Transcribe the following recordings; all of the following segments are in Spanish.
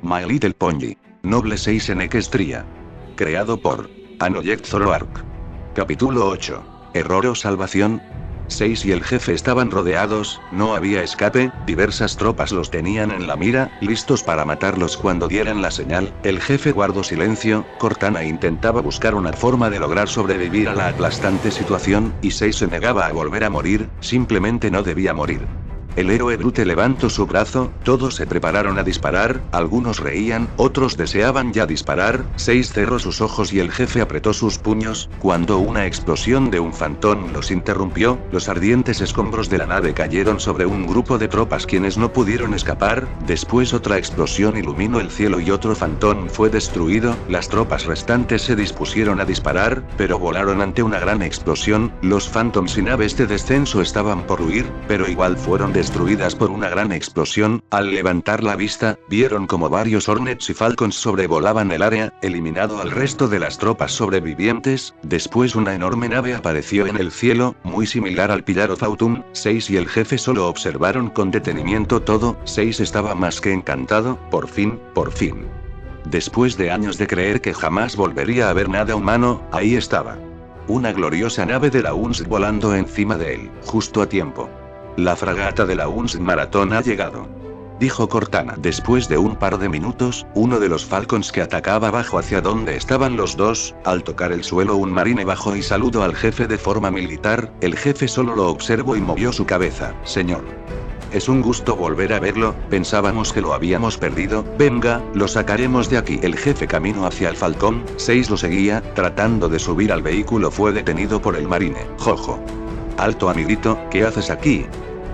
My Little Pony. Noble 6 en Equestria. Creado por Anoject Zoroark. Capítulo 8. Error o salvación. 6 y el jefe estaban rodeados, no había escape, diversas tropas los tenían en la mira, listos para matarlos cuando dieran la señal. El jefe guardó silencio, Cortana intentaba buscar una forma de lograr sobrevivir a la aplastante situación, y 6 se negaba a volver a morir, simplemente no debía morir. El héroe Brute levantó su brazo, todos se prepararon a disparar, algunos reían, otros deseaban ya disparar. 6 cerró sus ojos y el jefe apretó sus puños, cuando una explosión de un fantón los interrumpió, los ardientes escombros de la nave cayeron sobre un grupo de tropas quienes no pudieron escapar, después otra explosión iluminó el cielo y otro fantón fue destruido, las tropas restantes se dispusieron a disparar, pero volaron ante una gran explosión, los Phantoms y naves de descenso estaban por huir, pero igual fueron destruidas por una gran explosión. Al levantar la vista, vieron como varios Hornets y Falcons sobrevolaban el área, eliminado al resto de las tropas sobrevivientes. Después una enorme nave apareció en el cielo, muy similar al Pillar of Autumn. 6 y el jefe solo observaron con detenimiento todo. 6 estaba más que encantado, por fin. Después de años de creer que jamás volvería a ver nada humano, ahí estaba. Una gloriosa nave de la UNSC volando encima de él, justo a tiempo. La fragata de la UNSC Maratón ha llegado, dijo Cortana. Después de un par de minutos, uno de los Falcons que atacaba bajó hacia donde estaban los dos. Al tocar el suelo un marine bajó y saludó al jefe de forma militar. El jefe solo lo observó y movió su cabeza. Señor. Es un gusto volver a verlo, pensábamos que lo habíamos perdido. Venga, lo sacaremos de aquí. El jefe caminó hacia el Falcón. 6 lo seguía, tratando de subir al vehículo fue detenido por el marine. Jojo. Alto amiguito, ¿qué haces aquí?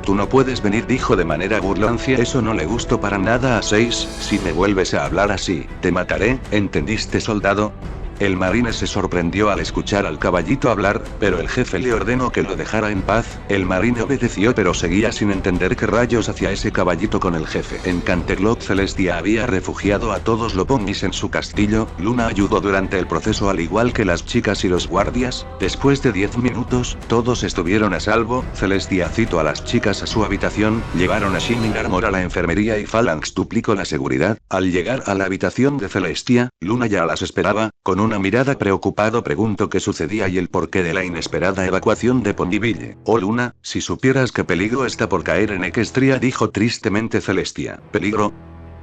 Tú no puedes venir, dijo de manera burlancia. Eso no le gustó para nada a 6, si me vuelves a hablar así, te mataré, ¿entendiste, soldado? El marine se sorprendió al escuchar al caballito hablar, pero el jefe le ordenó que lo dejara en paz. El marine obedeció pero seguía sin entender qué rayos hacía ese caballito con el jefe. En Canterlot Celestia había refugiado a todos los ponis en su castillo. Luna ayudó durante el proceso al igual que las chicas y los guardias. Después de 10 minutos, todos estuvieron a salvo. Celestia citó a las chicas a su habitación, llevaron a Shining Armor a la enfermería y Phalanx duplicó la seguridad. Al llegar a la habitación de Celestia, Luna ya las esperaba, con una mirada preocupado preguntó qué sucedía y el porqué de la inesperada evacuación de Ponyville. Oh Luna, si supieras qué peligro está por caer en Equestria, dijo tristemente Celestia. ¿Peligro?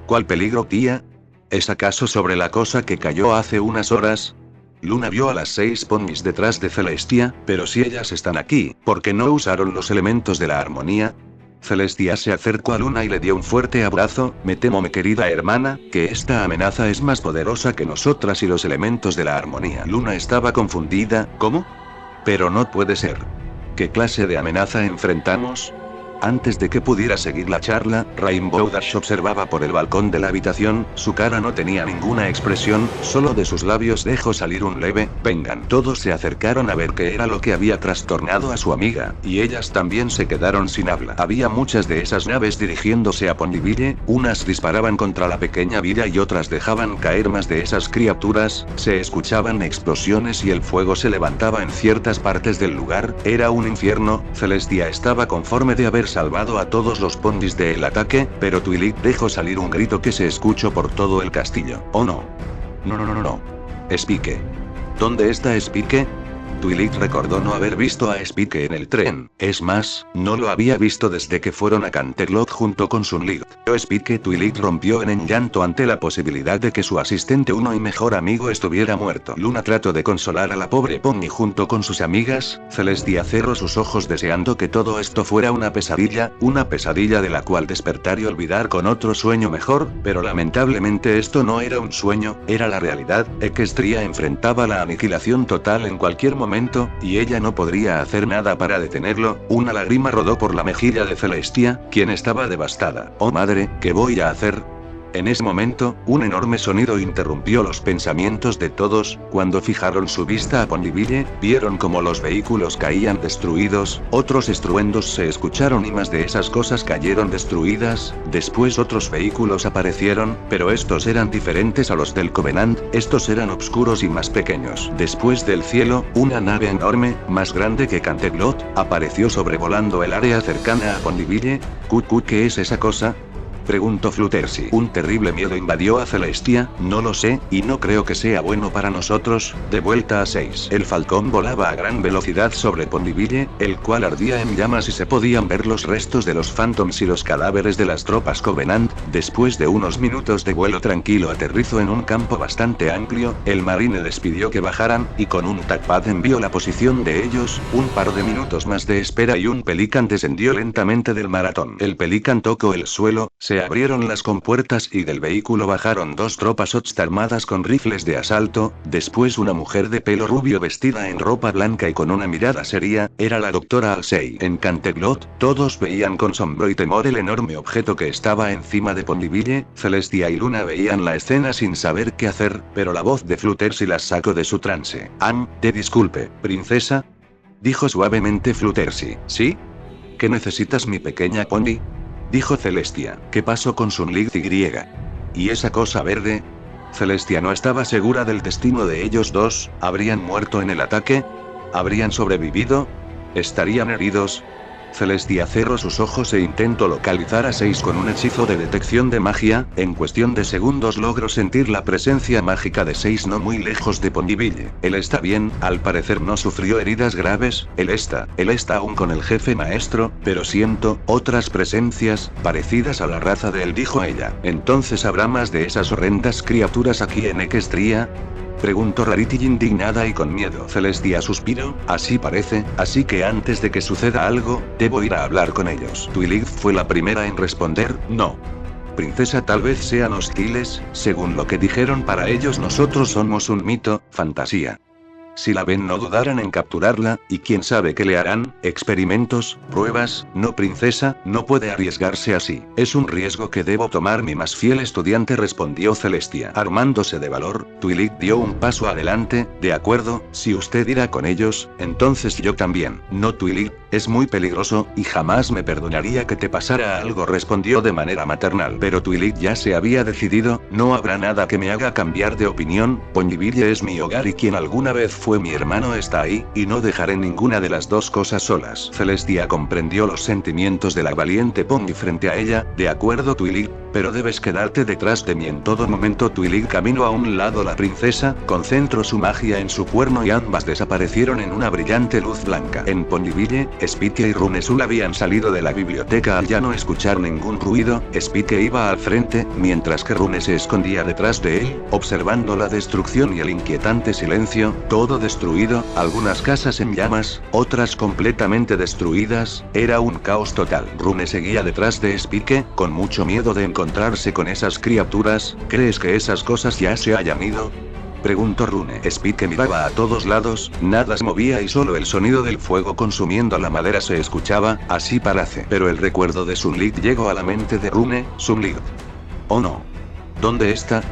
¿Cuál peligro, tía? ¿Es acaso sobre la cosa que cayó hace unas horas? Luna vio a las 6 ponis detrás de Celestia, pero si ellas están aquí, ¿por qué no usaron los elementos de la armonía? Celestia se acercó a Luna y le dio un fuerte abrazo. Me temo, mi querida hermana, que esta amenaza es más poderosa que nosotras y los elementos de la armonía. Luna estaba confundida. ¿Cómo? Pero no puede ser. ¿Qué clase de amenaza enfrentamos? Antes de que pudiera seguir la charla, Rainbow Dash observaba por el balcón de la habitación, su cara no tenía ninguna expresión, solo de sus labios dejó salir un leve, vengan. Todos se acercaron a ver qué era lo que había trastornado a su amiga, y ellas también se quedaron sin habla. Había muchas de esas naves dirigiéndose a Ponyville, unas disparaban contra la pequeña villa y otras dejaban caer más de esas criaturas, se escuchaban explosiones y el fuego se levantaba en ciertas partes del lugar, era un infierno. Celestia estaba conforme de haber salvado a todos los pondis del ataque, pero Twilit dejó salir un grito que se escuchó por todo el castillo. Oh no. No. Spike. ¿Dónde está Spike? Twilit recordó no haber visto a Spike en el tren, es más, no lo había visto desde que fueron a Canterlot junto con Sunlit. Spike. Twilit rompió en llanto ante la posibilidad de que su asistente uno y mejor amigo estuviera muerto. Luna trató de consolar a la pobre Pony junto con sus amigas. Celestia cerró sus ojos deseando que todo esto fuera una pesadilla de la cual despertar y olvidar con otro sueño mejor, pero lamentablemente esto no era un sueño, era la realidad. Equestria enfrentaba la aniquilación total en cualquier momento, y ella no podría hacer nada para detenerlo. Una lágrima rodó por la mejilla de Celestia, quien estaba devastada. Oh madre, ¿qué voy a hacer? En ese momento, un enorme sonido interrumpió los pensamientos de todos. Cuando fijaron su vista a Ponyville, vieron como los vehículos caían destruidos, otros estruendos se escucharon y más de esas cosas cayeron destruidas. Después otros vehículos aparecieron, pero estos eran diferentes a los del Covenant, estos eran oscuros y más pequeños. Después del cielo, una nave enorme, más grande que Canterlot, apareció sobrevolando el área cercana a Ponyville. ¿Qué es esa cosa? Preguntó Fluttershy. Un terrible miedo invadió a Celestia. No lo sé, y no creo que sea bueno para nosotros. De vuelta a 6. El falcón volaba a gran velocidad sobre Ponyville, el cual ardía en llamas y se podían ver los restos de los Phantoms y los cadáveres de las tropas Covenant. Después de unos minutos de vuelo tranquilo aterrizó en un campo bastante amplio. El marine les pidió que bajaran, y con un trackpad envió la posición de ellos. Un par de minutos más de espera y un Pelican descendió lentamente del maratón. El Pelican tocó el suelo, se abrieron las compuertas y del vehículo bajaron dos tropas Ost armadas con rifles de asalto. Después una mujer de pelo rubio vestida en ropa blanca y con una mirada seria, era la doctora Halsey. En Canterlot, todos veían con asombro y temor el enorme objeto que estaba encima de Ponyville. Celestia y Luna veían la escena sin saber qué hacer, pero la voz de Fluttershy las sacó de su trance. Te disculpe, princesa, dijo suavemente Fluttershy. ¿Sí? ¿Qué necesitas, mi pequeña Pony? Dijo Celestia. ¿Qué pasó con Sunlight y ¿Y esa cosa verde? Celestia no estaba segura del destino de ellos dos. ¿Habrían muerto en el ataque? ¿Habrían sobrevivido? ¿Estarían heridos? Celestia cerró sus ojos e intentó localizar a 6 con un hechizo de detección de magia. En cuestión de segundos logró sentir la presencia mágica de 6 no muy lejos de Ponyville. Él está bien, al parecer no sufrió heridas graves. Él está aún con el jefe maestro, pero siento otras presencias parecidas a la raza de él, dijo ella. ¿Entonces habrá más de esas horrendas criaturas aquí en Equestria? Preguntó Rarity indignada y con miedo. Celestia suspiró. Así parece, así que antes de que suceda algo, debo ir a hablar con ellos. Twilight fue la primera en responder. No. Princesa, tal vez sean hostiles. Según lo que dijeron, para ellos nosotros somos un mito, fantasía. Si la ven, no dudarán en capturarla, y quién sabe qué le harán, experimentos, pruebas. No, princesa, no puede arriesgarse así. Es un riesgo que debo tomar, mi más fiel estudiante, respondió Celestia. Armándose de valor, Twilight dio un paso adelante. De acuerdo, si usted irá con ellos, entonces yo también. No, Twilight, es muy peligroso, y jamás me perdonaría que te pasara algo, respondió de manera maternal. Pero Twilight ya se había decidido. No habrá nada que me haga cambiar de opinión. Ponyville es mi hogar y quien alguna vez fue mi hermano está ahí, y no dejaré ninguna de las dos cosas solas. Celestia comprendió los sentimientos de la valiente Pony frente a ella. De acuerdo, Twilight, pero debes quedarte detrás de mí en todo momento. Twilight caminó a un lado. La princesa concentró su magia en su cuerno y ambas desaparecieron en una brillante luz blanca. En Ponyville, Spike y Runesul habían salido de la biblioteca al ya no escuchar ningún ruido. Spike iba al frente, mientras que Rune se escondía detrás de él, observando la destrucción y el inquietante silencio. Todo destruido, algunas casas en llamas, otras completamente destruidas. Era un caos total. Rune seguía detrás de Spike, con mucho miedo de encontrarse con esas criaturas. ¿Crees que esas cosas ya se hayan ido?, preguntó Rune. Spike miraba a todos lados, nada se movía y solo el sonido del fuego consumiendo la madera se escuchaba. Así parece. Pero el recuerdo de Sunlight llegó a la mente de Rune. Sunlight. Oh no. ¿Dónde está?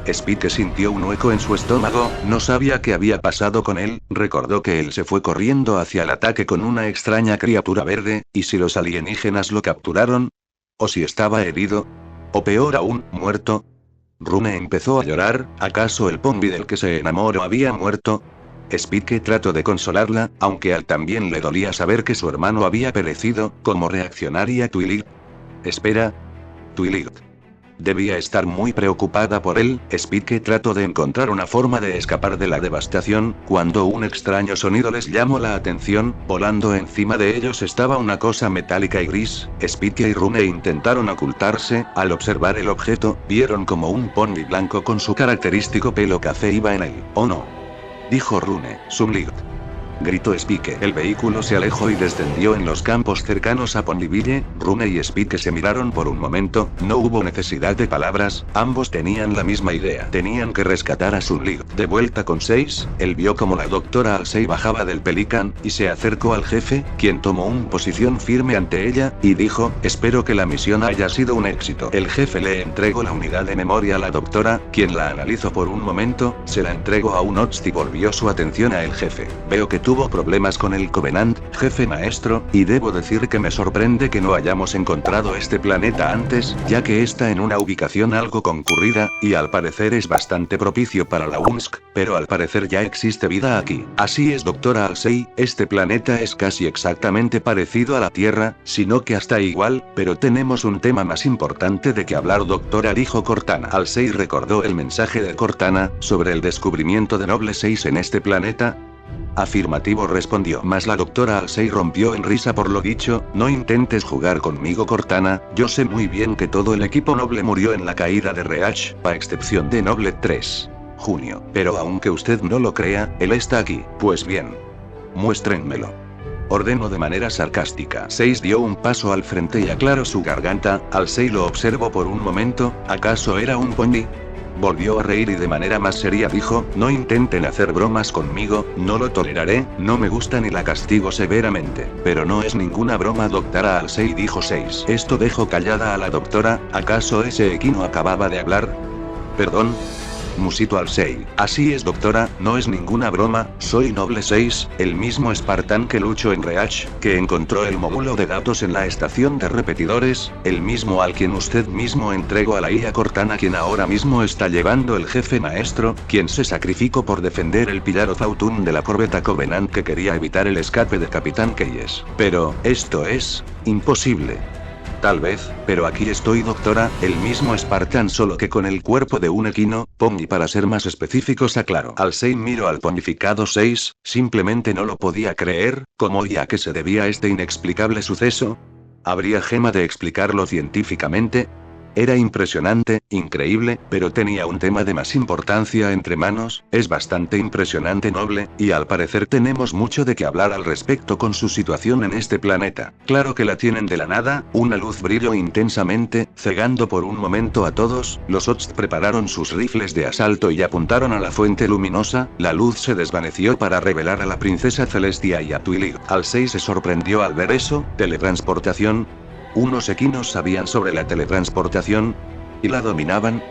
Spike sintió un hueco en su estómago. No sabía qué había pasado con él. Recordó que él se fue corriendo hacia el ataque con una extraña criatura verde. ¿Y si los alienígenas lo capturaron? ¿O si estaba herido? ¿O peor aún, muerto? Rune empezó a llorar. ¿Acaso el Pony del que se enamoró había muerto? Spike trató de consolarla, aunque a él también le dolía saber que su hermano había perecido. ¿Cómo reaccionaría Twilight? Espera. Twilight debía estar muy preocupada por él. Spike trató de encontrar una forma de escapar de la devastación, cuando un extraño sonido les llamó la atención. Volando encima de ellos estaba una cosa metálica y gris. Spike y Rune intentaron ocultarse. Al observar el objeto, vieron como un pony blanco con su característico pelo café iba en él. Oh no, dijo Rune. Sunlight, gritó Spike. El vehículo se alejó y descendió en los campos cercanos a Ponyville. Rune y Spike se miraron por un momento. No hubo necesidad de palabras, ambos tenían la misma idea. Tenían que rescatar a Sunlight. De vuelta con 6, él vio como la doctora Halsey bajaba del Pelican, y se acercó al jefe, quien tomó una posición firme ante ella, y dijo: espero que la misión haya sido un éxito. El jefe le entregó la unidad de memoria a la doctora, quien la analizó por un momento, se la entregó a un Ots y volvió su atención a el jefe. Veo que tú tuvo problemas con el Covenant, jefe maestro, y debo decir que me sorprende que no hayamos encontrado este planeta antes, ya que está en una ubicación algo concurrida, y al parecer es bastante propicio para la UNSC, pero al parecer ya existe vida aquí. Así es, doctora Halsey, este planeta es casi exactamente parecido a la Tierra, sino que hasta igual, pero tenemos un tema más importante de que hablar, doctora, dijo Cortana. Halsey recordó el mensaje de Cortana, sobre el descubrimiento de Noble 6 en este planeta. Afirmativo, respondió. Mas la doctora Halsey rompió en risa por lo dicho. No intentes jugar conmigo, Cortana, yo sé muy bien que todo el equipo Noble murió en la caída de Reach, a excepción de Noble 3. Junio. Pero aunque usted no lo crea, él está aquí. Pues bien. Muéstrenmelo. Ordenó de manera sarcástica. 6 dio un paso al frente y aclaró su garganta. Halsey lo observó por un momento. ¿Acaso era un pony? Volvió a reír y de manera más seria dijo, no intenten hacer bromas conmigo, no lo toleraré, no me gusta ni la castigo severamente. Pero no es ninguna broma, doctora Halsey, dijo 6. Esto dejó callada a la doctora. ¿Acaso ese equino acababa de hablar? Perdón. Musitó Halsey. Así es, doctora, no es ninguna broma, soy Noble 6, el mismo Spartan que luchó en Reach, que encontró el módulo de datos en la estación de repetidores, el mismo al quien usted mismo entregó a la IA Cortana, quien ahora mismo está llevando el jefe maestro, quien se sacrificó por defender el Pillar of Autumn de la corbeta Covenant que quería evitar el escape de Capitán Keyes. Pero, esto es imposible. Tal vez, pero aquí estoy, doctora, el mismo Spartan, solo que con el cuerpo de un equino, pony para ser más específicos, aclaró. Halsey miró al ponificado 6, simplemente no lo podía creer. ¿Cómo y a qué se debía este inexplicable suceso? ¿Habría gema de explicarlo científicamente? Era impresionante, increíble, pero tenía un tema de más importancia entre manos. Es bastante impresionante, Noble, y al parecer tenemos mucho de qué hablar al respecto con su situación en este planeta. Claro que la tienen de la nada. Una luz brilló intensamente, cegando por un momento a todos. Los Ots prepararon sus rifles de asalto y apuntaron a la fuente luminosa. La luz se desvaneció para revelar a la princesa Celestia y a Twilight. Halsey se sorprendió al ver eso. Teletransportación. Unos equinos sabían sobre la teletransportación y la dominaban.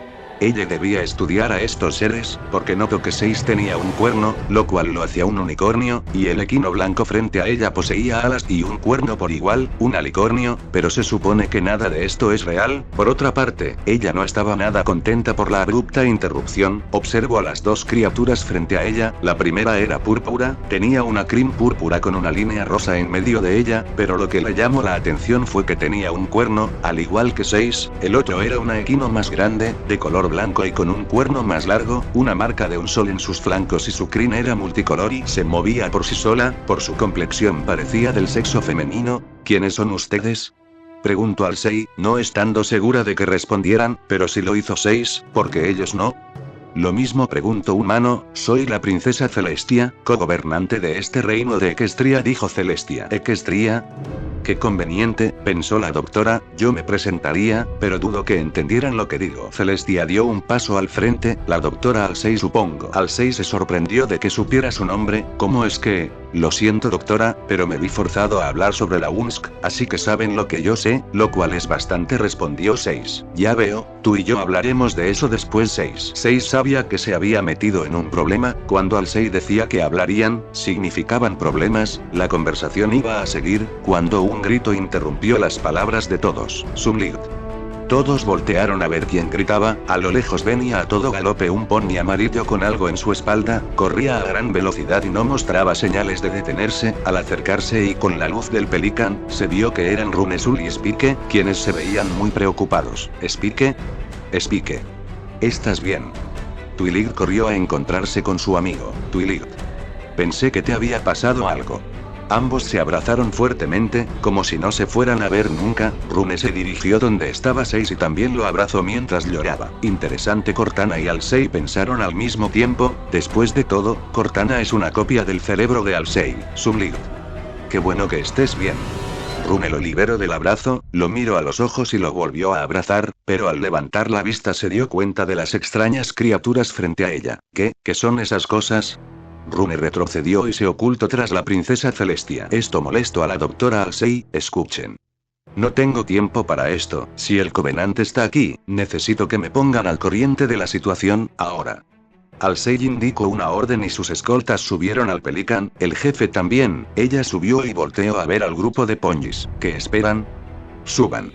Ella debía estudiar a estos seres, porque notó que 6 tenía un cuerno, lo cual lo hacía un unicornio, y el equino blanco frente a ella poseía alas y un cuerno por igual, un alicornio, pero se supone que nada de esto es real. Por otra parte, ella no estaba nada contenta por la abrupta interrupción. Observó a las dos criaturas frente a ella. La primera era púrpura, tenía una crin púrpura con una línea rosa en medio de ella, pero lo que le llamó la atención fue que tenía un cuerno, al igual que 6. El otro era una equino más grande, de color blanco y con un cuerno más largo, una marca de un sol en sus flancos, y su crin era multicolor y se movía por sí sola. Por su complexión parecía del sexo femenino. ¿Quiénes son ustedes?, preguntó Halsey, no estando segura de que respondieran, pero sí lo hizo 6, porque ellos no. Lo mismo, preguntó humano. Soy la princesa Celestia, cogobernante de este reino de Equestria, dijo Celestia. ¿Equestria? Qué conveniente, pensó la doctora, yo me presentaría, pero dudo que entendieran lo que digo. Celestia dio un paso al frente. La doctora Halsey, supongo. Halsey se sorprendió de que supiera su nombre. ¿Cómo es que? Lo siento, doctora, pero me vi forzado a hablar sobre la UNSC, así que saben lo que yo sé, lo cual es bastante, respondió 6. Ya veo, tú y yo hablaremos de eso después. 6 sabía que se había metido en un problema. Cuando Halsey decía que hablarían, significaban problemas. La conversación iba a seguir, cuando un grito interrumpió las palabras de todos. Sunlit. Todos voltearon a ver quién gritaba. A lo lejos venía a todo galope un pony amarillo con algo en su espalda. Corría a gran velocidad y no mostraba señales de detenerse. Al acercarse y con la luz del Pelican, se vio que eran Runesul y Spike, quienes se veían muy preocupados. ¿Spike? Spike. ¿Estás bien? Twilight corrió a encontrarse con su amigo. Twilight. Pensé que te había pasado algo. Ambos se abrazaron fuertemente, como si no se fueran a ver nunca. Rune se dirigió donde estaba 6 y también lo abrazó mientras lloraba. Interesante, Cortana y Halsey pensaron al mismo tiempo. Después de todo, Cortana es una copia del cerebro de Halsey. Sunlit. Qué bueno que estés bien. Rune lo liberó del abrazo, lo miró a los ojos y lo volvió a abrazar, pero al levantar la vista se dio cuenta de las extrañas criaturas frente a ella. ¿Qué son esas cosas? Rune retrocedió y se ocultó tras la princesa Celestia. Esto molestó a la doctora Halsey. Escuchen. No tengo tiempo para esto. Si el Covenant está aquí, necesito que me pongan al corriente de la situación, ahora. Al-6 indicó una orden y sus escoltas subieron al Pelican, el jefe también, ella subió y volteó a ver al grupo de Pongis. ¿Qué esperan? Suban.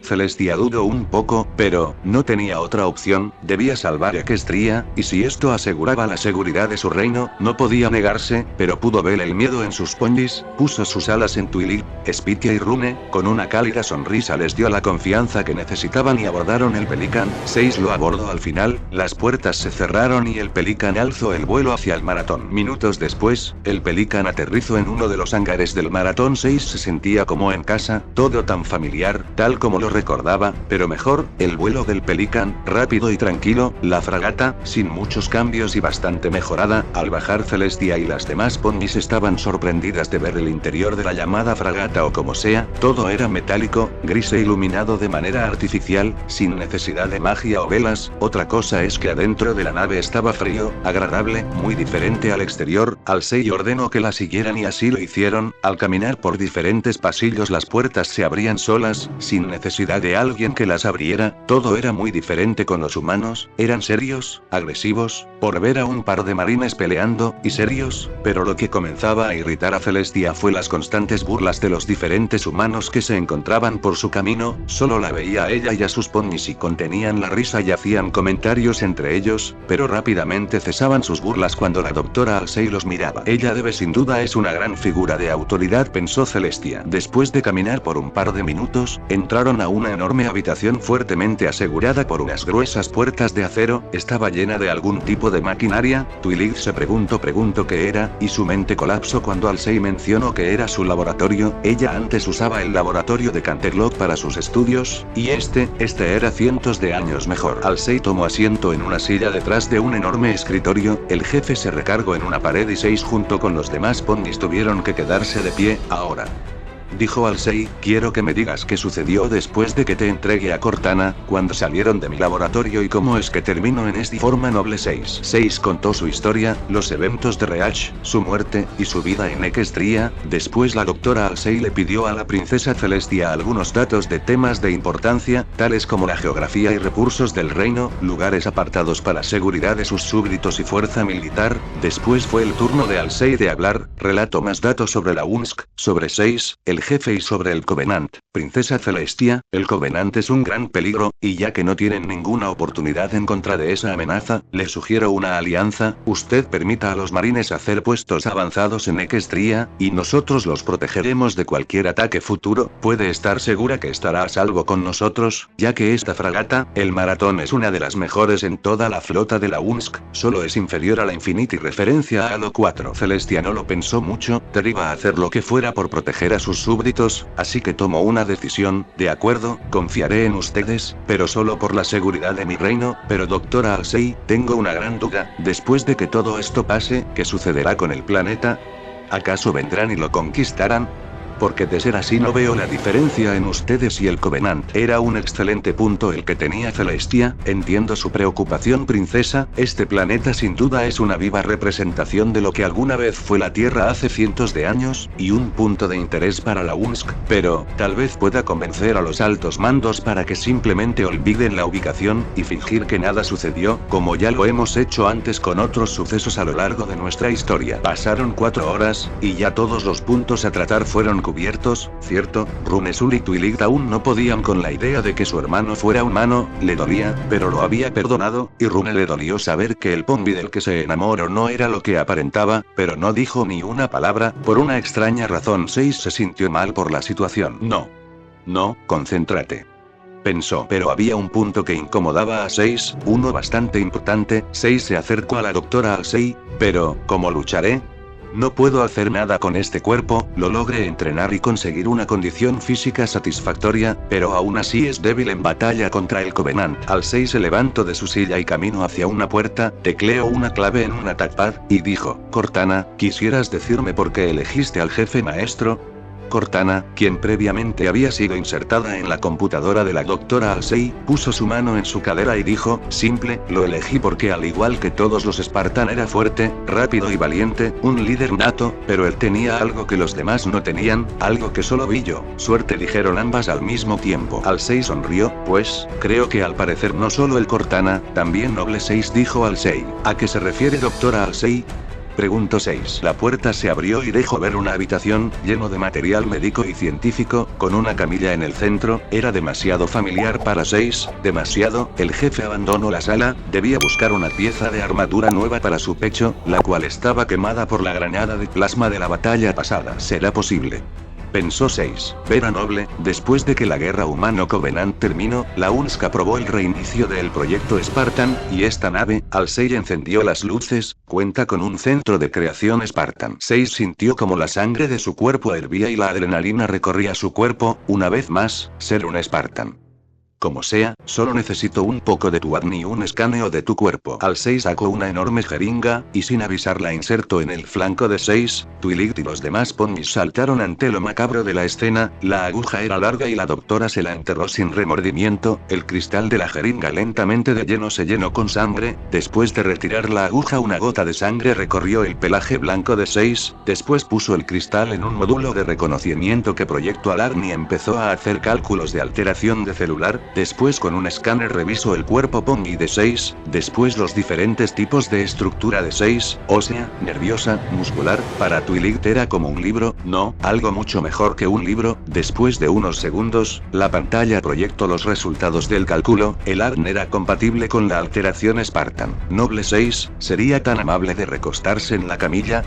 Celestia dudó un poco, pero no tenía otra opción, debía salvar a Equestria, y si esto aseguraba la seguridad de su reino, no podía negarse, pero pudo ver el miedo en sus Pongis, puso sus alas en Twilig, Spitia y Rune, con una cálida sonrisa les dio la confianza que necesitaban y abordaron el Pelican. 6 lo abordó al final, las puertas se cerraron y el Pelican alzó el vuelo hacia el Maratón. Minutos después, el Pelican aterrizó en uno de los hangares del Maratón. 6 se sentía como en casa, todo tan familiar, tal como lo recordaba, pero mejor, el vuelo del Pelican, rápido y tranquilo, la fragata, sin muchos cambios y bastante mejorada. Al bajar Celestia y las demás Pongis estaban sorprendidas de ver el interior de la llamada fragata o como sea, todo era metálico, gris e iluminado de manera artificial, sin necesidad de magia o velas. Otra cosa es que adentro de la nave estaba frío, agradable, muy diferente al exterior. Al-6 ordenó que la siguieran y así lo hicieron. Al caminar por diferentes pasillos las puertas se abrían solas, sin necesidad de alguien que las abriera. Todo era muy diferente con los humanos, eran serios, agresivos, por ver a un par de marines peleando, y serios, pero lo que comenzaba a irritar a Celestia fue las constantes burlas de los diferentes humanos que se encontraban por su camino. Solo la veía a ella y a sus Pongis y contenían la risa y hacían comentarios entre ellos, pero rápidamente cesaban sus burlas cuando la doctora Al-6 los miraba. Ella debe sin duda es una gran figura de autoridad, pensó Celestia. Después de caminar por un par de minutos, entraron a una enorme habitación fuertemente asegurada por unas gruesas puertas de acero, estaba llena de algún tipo de maquinaria. Twilig se preguntó qué era, y su mente colapsó cuando Al-6 mencionó que era su laboratorio. Ella antes usaba el laboratorio de Canterlot para sus estudios, y este era cientos de años mejor. Al-6 tomó asiento en una silla detrás de un enorme escritorio, el jefe se recargó en una pared y 6 junto con los demás Pongis tuvieron que quedarse de pie. Ahora, dijo Al-6, quiero que me digas qué sucedió después de que te entregué a Cortana, cuando salieron de mi laboratorio y cómo es que terminó en esta forma noble. 6 contó su historia, los eventos de Reach, su muerte, y su vida en Equestria. Después la doctora Al-6 le pidió a la princesa Celestia algunos datos de temas de importancia, tales como la geografía y recursos del reino, lugares apartados para seguridad de sus súbditos y fuerza militar. Después fue el turno de Al-6 de hablar, relató más datos sobre la UNSC, sobre 6, el jefe y sobre el Covenant. Princesa Celestia, el Covenant es un gran peligro, y ya que no tienen ninguna oportunidad en contra de esa amenaza, le sugiero una alianza. Usted permita a los marines hacer puestos avanzados en Equestria, y nosotros los protegeremos de cualquier ataque futuro. Puede estar segura que estará a salvo con nosotros, ya que esta fragata, el Maratón, es una de las mejores en toda la flota de la UNSC, solo es inferior a la Infinity. Referencia a Halo 4. Celestia no lo pensó mucho, Ter iba a hacer lo que fuera por proteger a sus súbditos, así que tomó una decisión. De acuerdo, confiaré en ustedes, pero solo por la seguridad de mi reino. Pero doctora Al-6, tengo una gran duda, después de que todo esto pase, ¿qué sucederá con el planeta? ¿Acaso vendrán y lo conquistarán? Porque de ser así no veo la diferencia en ustedes y el Covenant. Era un excelente punto el que tenía Celestia, entiendo su preocupación, princesa. Este planeta sin duda es una viva representación de lo que alguna vez fue la Tierra hace cientos de años, y un punto de interés para la UNSC, pero tal vez pueda convencer a los altos mandos para que simplemente olviden la ubicación, y fingir que nada sucedió, como ya lo hemos hecho antes con otros sucesos a lo largo de nuestra historia. Pasaron 4 horas, y ya todos los puntos a tratar fueron cubiertos, ¿cierto? Rune, Sul y Twilig aún no podían con la idea de que su hermano fuera humano, le dolía, pero lo había perdonado, y Rune le dolió saber que el Pombi del que se enamoró no era lo que aparentaba, pero no dijo ni una palabra. Por una extraña razón 6 se sintió mal por la situación. No, concéntrate, pensó, pero había un punto que incomodaba a 6, uno bastante importante. 6 se acercó a la doctora Al-6, pero, ¿cómo lucharé? No puedo hacer nada con este cuerpo, lo logré entrenar y conseguir una condición física satisfactoria, pero aún así es débil en batalla contra el Covenant. Al-6 se levantó de su silla y caminó hacia una puerta, tecleó una clave en una touchpad, y dijo, Cortana, ¿quisieras decirme por qué elegiste al jefe maestro? Cortana, quien previamente había sido insertada en la computadora de la doctora Halsey, puso su mano en su cadera y dijo, simple, lo elegí porque al igual que todos los Spartan era fuerte, rápido y valiente, un líder nato, pero él tenía algo que los demás no tenían, algo que solo vi yo. Suerte, dijeron ambas al mismo tiempo. Halsey sonrió, pues, creo que al parecer no solo el Cortana, también Noble 6, dijo Halsey. ¿A qué se refiere doctora Halsey? Preguntó 6. La puerta se abrió y dejó ver una habitación, lleno de material médico y científico, con una camilla en el centro. Era demasiado familiar para 6, demasiado. El jefe abandonó la sala, debía buscar una pieza de armadura nueva para su pecho, la cual estaba quemada por la granada de plasma de la batalla pasada. ¿Será posible?, pensó 6. Ver a Noble, después de que la guerra humano-Covenant terminó, la UNSC aprobó el reinicio del proyecto Spartan, y esta nave, Halsey encendió las luces, cuenta con un centro de creación Spartan. 6 sintió como la sangre de su cuerpo hervía y la adrenalina recorría su cuerpo, una vez más, ser un Spartan. Como sea, solo necesito un poco de tu ADN y un escaneo de tu cuerpo. Halsey sacó una enorme jeringa, y sin avisar la insertó en el flanco de 6. Twilight y los demás ponis saltaron ante lo macabro de la escena. La aguja era larga y la doctora se la enterró sin remordimiento. El cristal de la jeringa lentamente de lleno se llenó con sangre. Después de retirar la aguja, una gota de sangre recorrió el pelaje blanco de 6. Después puso el cristal en un módulo de reconocimiento que proyectó al ADN y empezó a hacer cálculos de alteración de celular. Después con un escáner revisó el cuerpo Pony de 6, después los diferentes tipos de estructura de 6, ósea, nerviosa, muscular. Para Twilight era como un libro, no, algo mucho mejor que un libro. Después de unos segundos, la pantalla proyectó los resultados del cálculo. El ADN era compatible con la alteración Spartan. Noble 6, ¿sería tan amable de recostarse en la camilla?,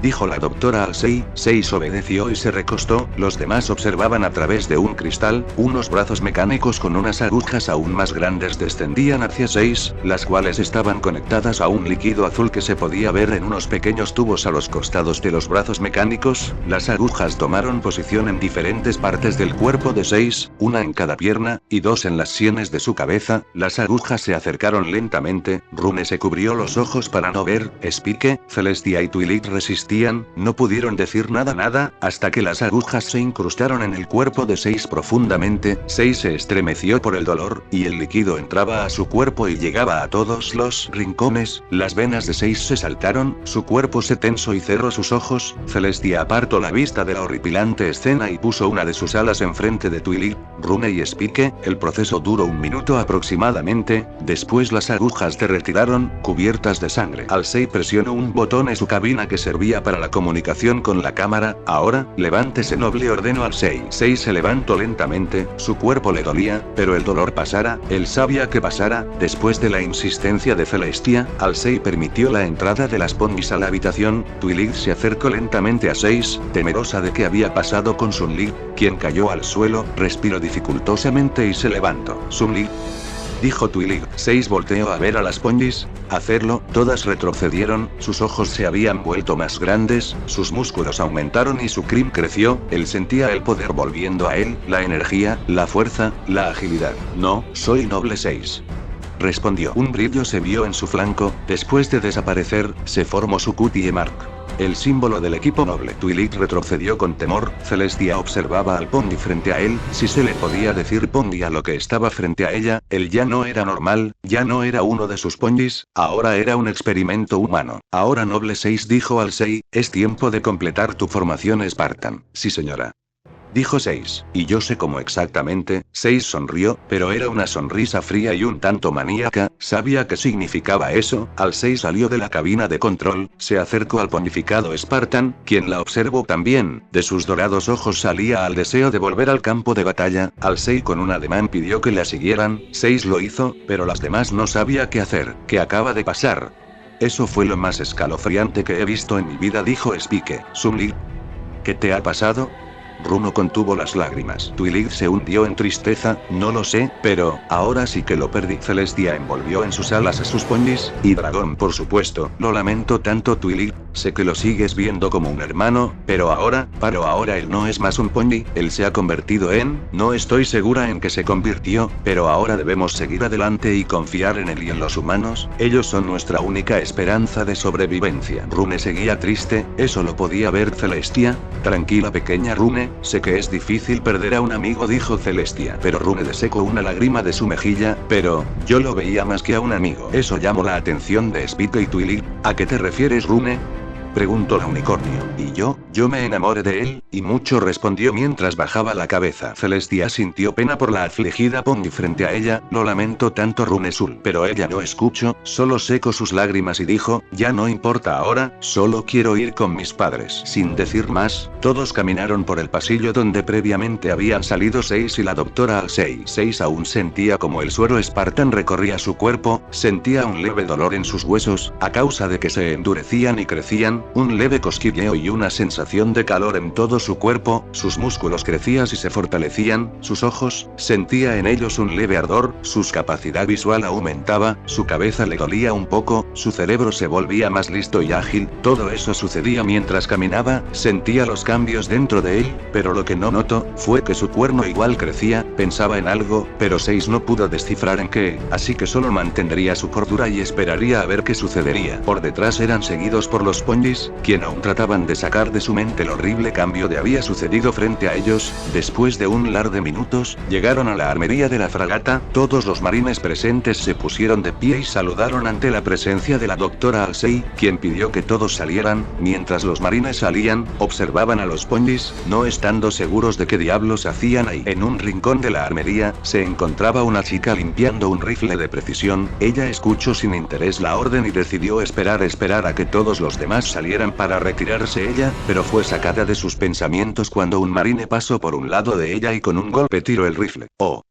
dijo la doctora Halsey. 6 obedeció y se recostó. Los demás observaban a través de un cristal. Unos brazos mecánicos con unas agujas aún más grandes descendían hacia 6, las cuales estaban conectadas a un líquido azul que se podía ver en unos pequeños tubos a los costados de los brazos mecánicos. Las agujas tomaron posición en diferentes partes del cuerpo de 6, una en cada pierna, y 2 en las sienes de su cabeza. Las agujas se acercaron lentamente. Rune se cubrió los ojos para no ver. Spike, Celestia y Twilight resistían. No pudieron decir nada, hasta que las agujas se incrustaron en el cuerpo de 6 profundamente. 6 se estremeció por el dolor, y el líquido entraba a su cuerpo y llegaba a todos los rincones. Las venas de 6 se saltaron, su cuerpo se tensó y cerró sus ojos. Celestia apartó la vista de la horripilante escena y puso una de sus alas enfrente de Twilight, Rune y Spike. El proceso duró 1 minuto aproximadamente, después las agujas se retiraron, cubiertas de sangre. Halsey presionó un botón en su cabina que servía para la comunicación con la cámara. Ahora, levántese, Noble, ordenó Halsey. 6 se levantó lentamente, su cuerpo le dolía, pero el dolor pasara, él sabía que pasara. Después de la insistencia de Celestia, Halsey permitió la entrada de las ponis a la habitación. Twilight se acercó lentamente a 6, temerosa de qué había pasado con Sun-Li, quien cayó al suelo, respiró dificultosamente y se levantó. Sun-Li, dijo Twilight. 6 volteó a ver a las ponis. Hacerlo, todas retrocedieron, sus ojos se habían vuelto más grandes, sus músculos aumentaron y su crin creció. Él sentía el poder volviendo a él, la energía, la fuerza, la agilidad. No, soy Noble 6. Respondió. Un brillo se vio en su flanco. Después de desaparecer, se formó su cutie mark, el símbolo del equipo Noble. Twilight retrocedió con temor. Celestia observaba al Pony frente a él, si se le podía decir Pony a lo que estaba frente a ella. Él ya no era normal, ya no era uno de sus ponis, ahora era un experimento humano. Ahora Noble 6, dijo Halsey, es tiempo de completar tu formación Spartan. Sí, señora, dijo 6. Y yo sé cómo exactamente. 6 sonrió, pero era una sonrisa fría y un tanto maníaca. ¿Sabía qué significaba eso? Halsey salió de la cabina de control, se acercó al ponificado Spartan, quien la observó también. De sus dorados ojos salía al deseo de volver al campo de batalla. Halsey con un ademán pidió que la siguieran. 6 lo hizo, pero las demás no sabía qué hacer. ¿Qué acaba de pasar? Eso fue lo más escalofriante que he visto en mi vida, dijo Spike. Sun-Li, ¿qué te ha pasado? Runo contuvo las lágrimas. Twilight se hundió en tristeza. No lo sé, pero ahora sí que lo perdí. Celestia envolvió en sus alas a sus ponis, y Dragón por supuesto. Lo lamento tanto, Twilight. sé que lo sigues viendo como un hermano, pero ahora él no es más un pony, él se ha convertido en, no estoy segura en que se convirtió, pero ahora debemos seguir adelante y confiar en él y en los humanos, ellos son nuestra única esperanza de sobrevivencia. Rune seguía triste, eso lo podía ver Celestia. Tranquila pequeña Rune, sé que es difícil perder a un amigo, dijo Celestia, pero Rune desecó una lágrima de su mejilla, pero, yo lo veía más que a un amigo. Eso llamó la atención de Spike y Twilight. ¿A qué te refieres Rune?, preguntó la unicornio. Y yo me enamoré de él, y mucho, respondió mientras bajaba la cabeza. Celestia sintió pena por la afligida Pony frente a ella. Lo lamento tanto Rune Sul, pero ella no escuchó, solo secó sus lágrimas y dijo, ya no importa ahora, solo quiero ir con mis padres. Sin decir más, todos caminaron por el pasillo donde previamente habían salido Seis y la doctora Halsey. Seis aún sentía como el suero Spartan recorría su cuerpo, sentía un leve dolor en sus huesos, a causa de que se endurecían y crecían, un leve cosquilleo y una sensación de calor en todo su cuerpo, sus músculos crecían y se fortalecían, sus ojos, sentía en ellos un leve ardor, su capacidad visual aumentaba, su cabeza le dolía un poco, su cerebro se volvía más listo y ágil, todo eso sucedía mientras caminaba, sentía los cambios dentro de él, pero lo que no notó, fue que su cuerno igual crecía, pensaba en algo, pero Seis no pudo descifrar en qué, así que solo mantendría su cordura y esperaría a ver qué sucedería. Por detrás eran seguidos por los ponies, quien aún trataban de sacar de su mente el horrible cambio de había sucedido frente a ellos. Después de un lar de minutos, llegaron a la armería de la fragata, todos los marines presentes se pusieron de pie y saludaron ante la presencia de la doctora Halsey, quien pidió que todos salieran. Mientras los marines salían, observaban a los ponies, no estando seguros de qué diablos hacían ahí. En un rincón de la armería, se encontraba una chica limpiando un rifle de precisión. Ella escuchó sin interés la orden y decidió esperar a que todos los demás salieran para retirarse ella, pero fue sacada de sus pensamientos cuando un marine pasó por un lado de ella y con un golpe tiró el rifle. Oh.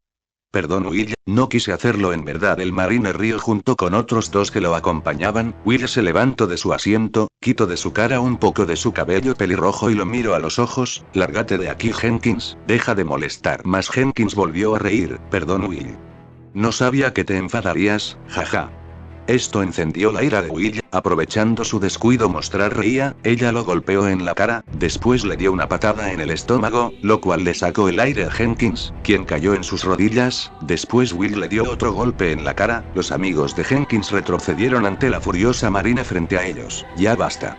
Perdón Will, no quise hacerlo en verdad. El marine rió junto con otros dos que lo acompañaban. Will se levantó de su asiento, quitó de su cara un poco de su cabello pelirrojo y lo miró a los ojos. Lárgate de aquí Jenkins, deja de molestar más. Jenkins volvió a reír. Perdón Will. No sabía que te enfadarías, jaja. Esto encendió la ira de Will, aprovechando su descuido mostrar reía, ella lo golpeó en la cara, después le dio una patada en el estómago, lo cual le sacó el aire a Jenkins, quien cayó en sus rodillas, después Will le dio otro golpe en la cara, los amigos de Jenkins retrocedieron ante la furiosa marina frente a ellos. Ya basta,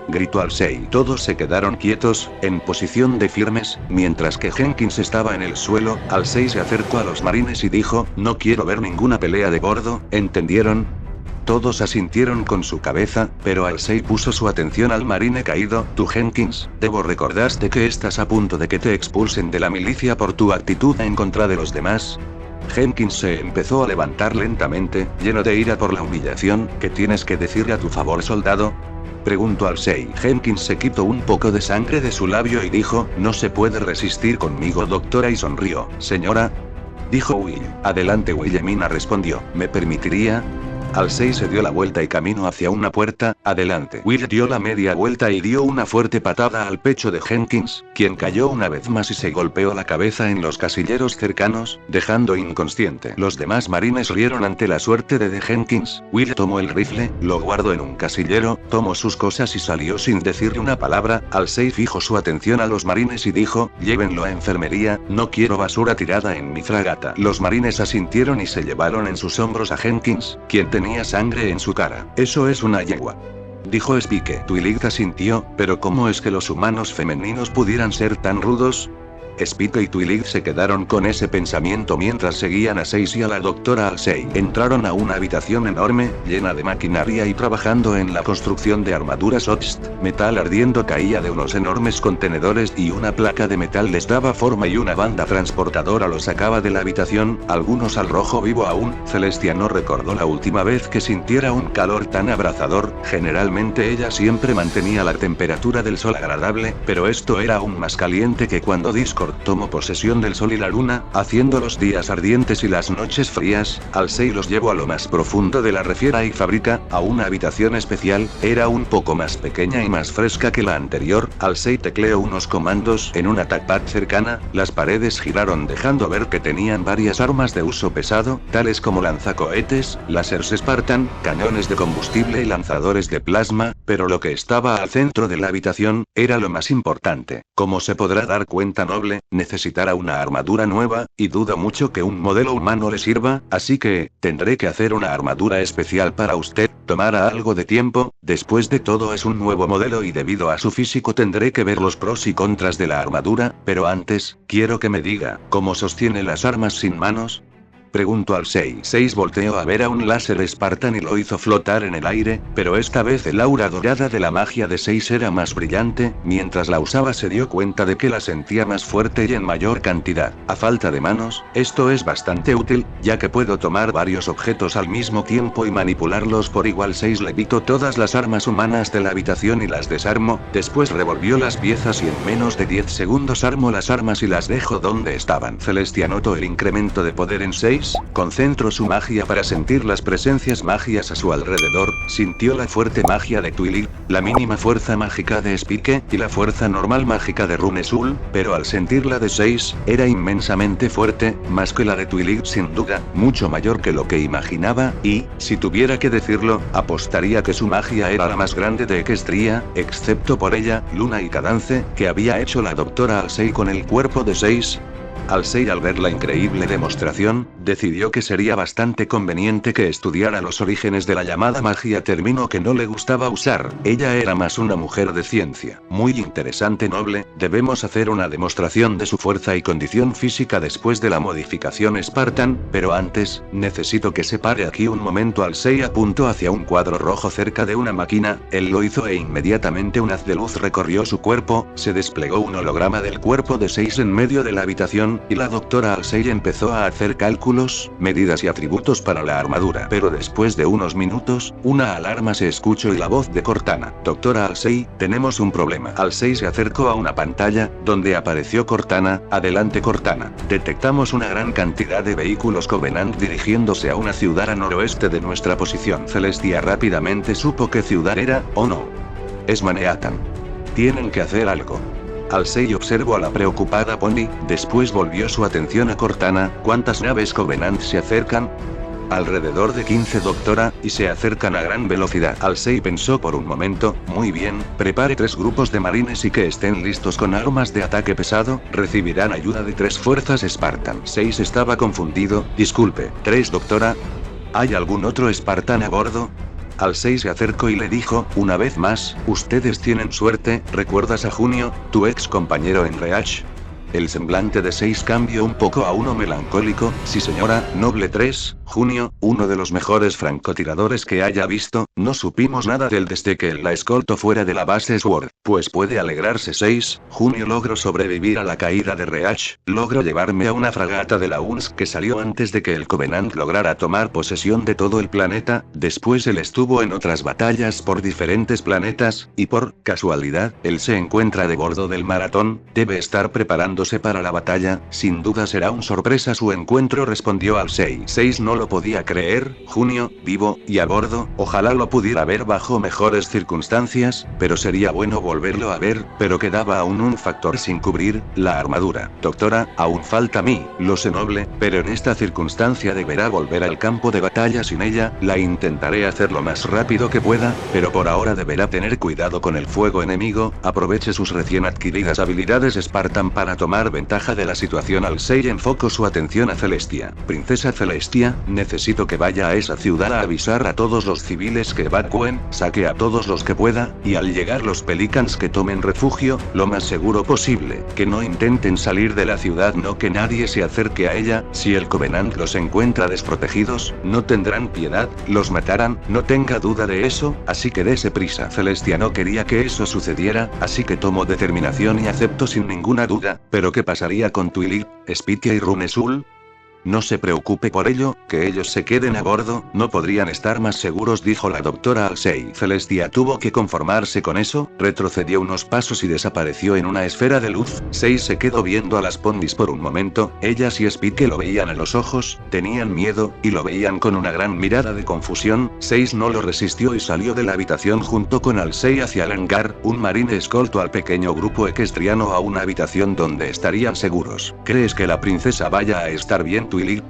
gritó Halsey. Todos se quedaron quietos, en posición de firmes, mientras que Jenkins estaba en el suelo. Halsey se acercó a los marines y dijo, no quiero ver ninguna pelea de bordo, ¿entendieron? Todos asintieron con su cabeza, pero Halsey puso su atención al marine caído. Tú Jenkins, debo recordarte que estás a punto de que te expulsen de la milicia por tu actitud en contra de los demás. Jenkins se empezó a levantar lentamente, lleno de ira por la humillación. ¿Qué tienes que decirle a tu favor soldado?, preguntó Halsey. Jenkins se quitó un poco de sangre de su labio y dijo, no se puede resistir conmigo doctora, y sonrió. Señora, dijo Will. Adelante Wilhelmina respondió. ¿Me permitiría? Halsey se dio la vuelta y caminó hacia una puerta. Adelante. Will dio la media vuelta y dio una fuerte patada al pecho de Jenkins, quien cayó una vez más y se golpeó la cabeza en los casilleros cercanos, dejando inconsciente. Los demás marines rieron ante la suerte de Jenkins. Will tomó el rifle, lo guardó en un casillero, tomó sus cosas y salió sin decirle una palabra. Halsey fijó su atención a los marines y dijo, llévenlo a enfermería, no quiero basura tirada en mi fragata. Los marines asintieron y se llevaron en sus hombros a Jenkins, quien tenía sangre en su cara. Eso es una yegua, dijo Spike. Twilight asintió, pero ¿cómo es que los humanos femeninos pudieran ser tan rudos? Spike y Twilight se quedaron con ese pensamiento mientras seguían a Seis y a la doctora Halsey. Entraron a una habitación enorme, llena de maquinaria y trabajando en la construcción de armaduras Ost. Metal ardiendo caía de unos enormes contenedores y una placa de metal les daba forma y una banda transportadora los sacaba de la habitación, algunos al rojo vivo aún. Celestia no recordó la última vez que sintiera un calor tan abrazador, generalmente ella siempre mantenía la temperatura del sol agradable, pero esto era aún más caliente que cuando Disco Scott tomó posesión del sol y la luna, haciendo los días ardientes y las noches frías. Alcei los llevó a lo más profundo de la refiera y fábrica, a una habitación especial. Era un poco más pequeña y más fresca que la anterior. Alcei tecleó unos comandos en una touchpad cercana, las paredes giraron dejando ver que tenían varias armas de uso pesado, tales como lanzacohetes, láseres Spartan, cañones de combustible y lanzadores de plasma, pero lo que estaba al centro de la habitación, era lo más importante. Como se podrá dar cuenta noble, necesitará una armadura nueva, y dudo mucho que un modelo humano le sirva, así que, tendré que hacer una armadura especial para usted. Tomará algo de tiempo, después de todo es un nuevo modelo y debido a su físico tendré que ver los pros y contras de la armadura, pero antes, quiero que me diga, ¿cómo sostiene las armas sin manos? Preguntó Alcei. 6 volteó a ver a un láser Spartan y lo hizo flotar en el aire, pero esta vez el aura dorada de la magia de 6 era más brillante. Mientras la usaba se dio cuenta de que la sentía más fuerte y en mayor cantidad. A falta de manos, esto es bastante útil, ya que puedo tomar varios objetos al mismo tiempo y manipularlos por igual. 6 levitó todas las armas humanas de la habitación y las desarmó, después revolvió las piezas y en menos de 10 segundos armó las armas y las dejó donde estaban. Celestia notó el incremento de poder en 6. Concentró su magia para sentir las presencias magias a su alrededor, sintió la fuerte magia de Twilight, la mínima fuerza mágica de Spike, y la fuerza normal mágica de Runesul, pero al sentir la de 6, era inmensamente fuerte, más que la de Twilight sin duda, mucho mayor que lo que imaginaba, y, si tuviera que decirlo, apostaría que su magia era la más grande de Equestria, excepto por ella, Luna y Cadance, que había hecho la doctora Alcei con el cuerpo de 6. Alcei, al ver la increíble demostración, decidió que sería bastante conveniente que estudiara los orígenes de la llamada magia, término que no le gustaba usar. Ella era más una mujer de ciencia. Muy interesante, noble, debemos hacer una demostración de su fuerza y condición física después de la modificación Spartan, pero antes, necesito que se pare aquí un momento. Alcei apuntó hacia un cuadro rojo cerca de una máquina, él lo hizo e inmediatamente un haz de luz recorrió su cuerpo, se desplegó un holograma del cuerpo de 6 en medio de la habitación, y la doctora Alcei empezó a hacer cálculos, medidas y atributos para la armadura. Pero después de unos minutos, una alarma se escuchó y la voz de Cortana. Doctora Alcei, tenemos un problema. Alcei se acercó a una pantalla, donde apareció Cortana. Adelante, Cortana. Detectamos una gran cantidad de vehículos Covenant dirigiéndose a una ciudad a noroeste de nuestra posición. Celestia rápidamente supo qué ciudad era, ¿o no? Es Manhattan. Tienen que hacer algo. Alcei observó a la preocupada Pony, después volvió su atención a Cortana. ¿Cuántas naves Covenant se acercan? Alrededor de 15, doctora, y se acercan a gran velocidad. Alcei pensó por un momento. Muy bien, prepare 3 grupos de marines y que estén listos con armas de ataque pesado, recibirán ayuda de 3 fuerzas Spartan. 6 estaba confundido. Disculpe, 3, doctora. ¿Hay algún otro Spartan a bordo? Alcei se acercó y le dijo, una vez más, ustedes tienen suerte. ¿Recuerdas a Junio, tu ex compañero en Reach? El semblante de 6 cambió un poco a uno melancólico. Sí, señora. Noble 3, Junio, uno de los mejores francotiradores que haya visto. No supimos nada de él desde que la escoltó fuera de la base Sword. Pues puede alegrarse. 6, Junio logró sobrevivir a la caída de Reach. Logró llevarme a una fragata de la UNSC que salió antes de que el Covenant lograra tomar posesión de todo el planeta. Después él estuvo en otras batallas por diferentes planetas, y por casualidad, él se encuentra de bordo del Maratón. Debe estar preparándose para la batalla, sin duda será una sorpresa su encuentro, respondió Alcei. 6 no lo podía creer. Junio, vivo, y a bordo. Ojalá lo pudiera ver bajo mejores circunstancias, pero sería bueno volverlo a ver, pero quedaba aún un factor sin cubrir, la armadura. Doctora, aún falta a mí, lo sé, noble, pero en esta circunstancia deberá volver al campo de batalla sin ella. La intentaré hacer lo más rápido que pueda, pero por ahora deberá tener cuidado con el fuego enemigo. Aproveche sus recién adquiridas habilidades Spartan para tomar ventaja de la situación. Alcei enfocó su atención a Celestia. Princesa Celestia, necesito que vaya a esa ciudad a avisar a todos los civiles que evacúen, saque a todos los que pueda, y al llegar los Pelicans que tomen refugio, lo más seguro posible, que no intenten salir de la ciudad, no que nadie se acerque a ella. Si el Covenant los encuentra desprotegidos, no tendrán piedad, los matarán, no tenga duda de eso, así que dése prisa. Celestia no quería que eso sucediera, así que tomó determinación y aceptó sin ninguna duda. ¿Pero qué pasaría con Twilight, Spitia y Runesul? No se preocupe por ello, que ellos se queden a bordo, no podrían estar más seguros, dijo la doctora Halsey. Celestia tuvo que conformarse con eso, retrocedió unos pasos y desapareció en una esfera de luz. 6 se quedó viendo a las Pondis por un momento, ellas y Speed que lo veían a los ojos, tenían miedo, y lo veían con una gran mirada de confusión. 6 no lo resistió y salió de la habitación junto con Halsey hacia el hangar. Un marine escoltó al pequeño grupo equestriano a una habitación donde estarían seguros. ¿Crees que la princesa vaya a estar bien, Twilight?,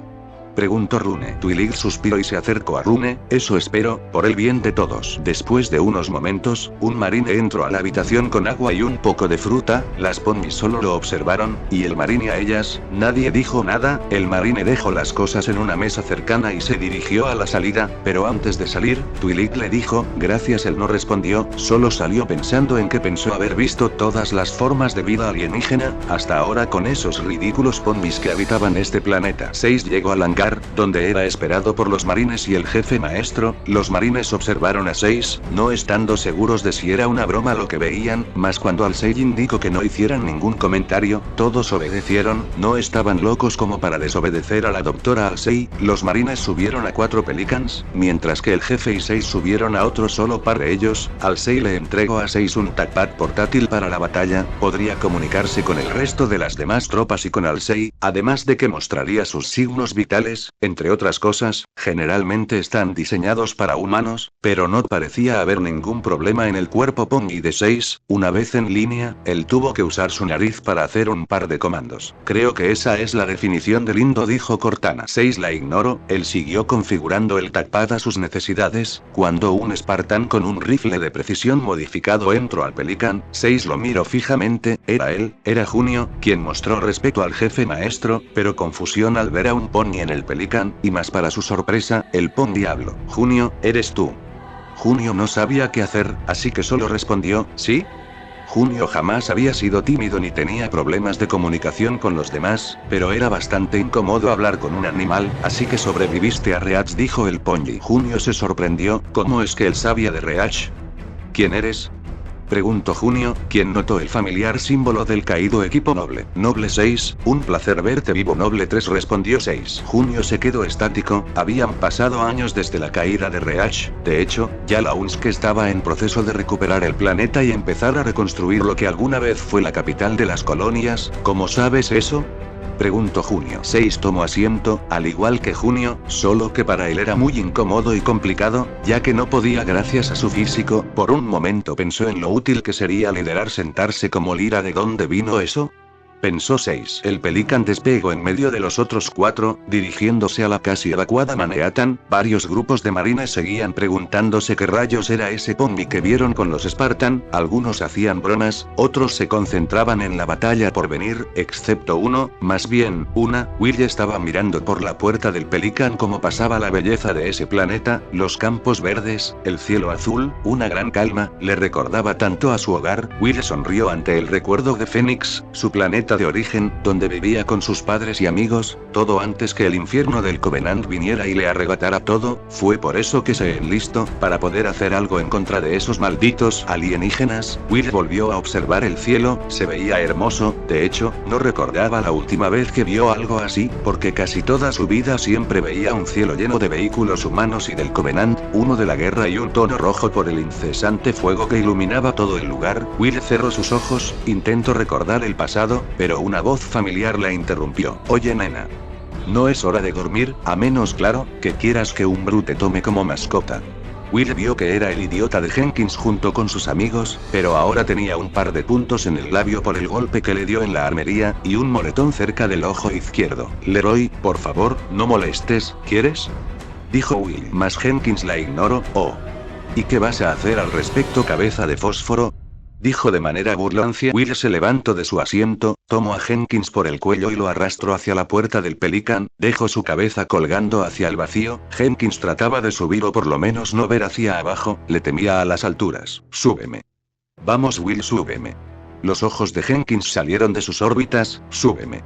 preguntó Rune. Twilight suspiró y se acercó a Rune. Eso espero, por el bien de todos. Después de unos momentos, un marine entró a la habitación con agua y un poco de fruta. Las Pondis solo lo observaron, y el marine a ellas. Nadie dijo nada. El marine dejó las cosas en una mesa cercana y se dirigió a la salida, pero antes de salir, Twilight le dijo, gracias. Él no respondió, solo salió pensando en que pensó haber visto todas las formas de vida alienígena, hasta ahora con esos ridículos Pondis que habitaban este planeta. 6 llegó al hangar, donde era esperado por los marines y el jefe maestro. Los marines observaron a 6, no estando seguros de si era una broma lo que veían, mas cuando Halsey indicó que no hicieran ningún comentario, todos obedecieron. No estaban locos como para desobedecer a la doctora Halsey. Los marines subieron a 4 Pelicans, mientras que el jefe y 6 subieron a otro solo par de ellos. Halsey le entregó a 6 un TACPAD portátil para la batalla, podría comunicarse con el resto de las demás tropas y con Halsey, además de que mostraría sus signos vitales. Entre otras cosas, generalmente están diseñados para humanos, pero no parecía haber ningún problema en el cuerpo Pongi de 6. Una vez en línea, él tuvo que usar su nariz para hacer un par de comandos. Creo que esa es la definición de lindo, dijo Cortana. 6 la ignoró, él siguió configurando el TACPAD a sus necesidades. Cuando un Spartan con un rifle de precisión modificado entró al Pelican, 6 lo miró fijamente. Era él, era Junio, quien mostró respeto al jefe maestro, pero confusión al ver a un pony en el Pelican, y más para su sorpresa, el pony habló. Junio, ¿eres tú? Junio no sabía qué hacer, así que solo respondió, ¿sí? Junio jamás había sido tímido ni tenía problemas de comunicación con los demás, pero era bastante incómodo hablar con un animal, así que sobreviviste a Reach, dijo el pony. Junio se sorprendió, ¿cómo es que él sabía de Reach? ¿Quién eres?, preguntó Junio, quien notó el familiar símbolo del caído equipo Noble. Noble 6, un placer verte vivo. Noble 3, respondió 6. Junio se quedó estático, habían pasado años desde la caída de Reach. De hecho, ya la UNSC estaba en proceso de recuperar el planeta y empezar a reconstruir lo que alguna vez fue la capital de las colonias. ¿Cómo sabes eso?, preguntó Junio. 6 tomó asiento, al igual que Junio, solo que para él era muy incómodo y complicado, ya que no podía gracias a su físico. Por un momento pensó en lo útil que sería liderar, sentarse como Lira. ¿De dónde vino eso?, pensó 6. El Pelican despegó en medio de los otros 4, dirigiéndose a la casi evacuada Manhattan. Varios grupos de marines seguían preguntándose qué rayos era ese Pongi que vieron con los Spartan. Algunos hacían bromas, otros se concentraban en la batalla por venir, excepto uno, más bien, una. Will estaba mirando por la puerta del Pelican cómo pasaba la belleza de ese planeta, los campos verdes, el cielo azul, una gran calma, le recordaba tanto a su hogar. Will sonrió ante el recuerdo de Phoenix, su planeta de origen, donde vivía con sus padres y amigos, todo antes que el infierno del Covenant viniera y le arrebatara todo. Fue por eso que se enlistó, para poder hacer algo en contra de esos malditos alienígenas. Will volvió a observar el cielo, se veía hermoso. De hecho, no recordaba la última vez que vio algo así, porque casi toda su vida siempre veía un cielo lleno de vehículos humanos y del Covenant, uno de la guerra y un tono rojo por el incesante fuego que iluminaba todo el lugar. Will cerró sus ojos, intentó recordar el pasado, pero una voz familiar la interrumpió. Oye nena, no es hora de dormir, a menos claro, que quieras que un Brute tome como mascota. Will vio que era el idiota de Jenkins junto con sus amigos, pero ahora tenía un par de puntos en el labio por el golpe que le dio en la armería, y un moretón cerca del ojo izquierdo. Leroy, por favor, no molestes, ¿quieres?, dijo Will. Mas Jenkins la ignoró. Oh. ¿Y qué vas a hacer al respecto, cabeza de fósforo?, dijo de manera burlancia. Will se levantó de su asiento, tomó a Jenkins por el cuello y lo arrastró hacia la puerta del Pelican, dejó su cabeza colgando hacia el vacío. Jenkins trataba de subir o por lo menos no ver hacia abajo, le temía a las alturas. Súbeme. Vamos Will, súbeme. Los ojos de Jenkins salieron de sus órbitas. Súbeme.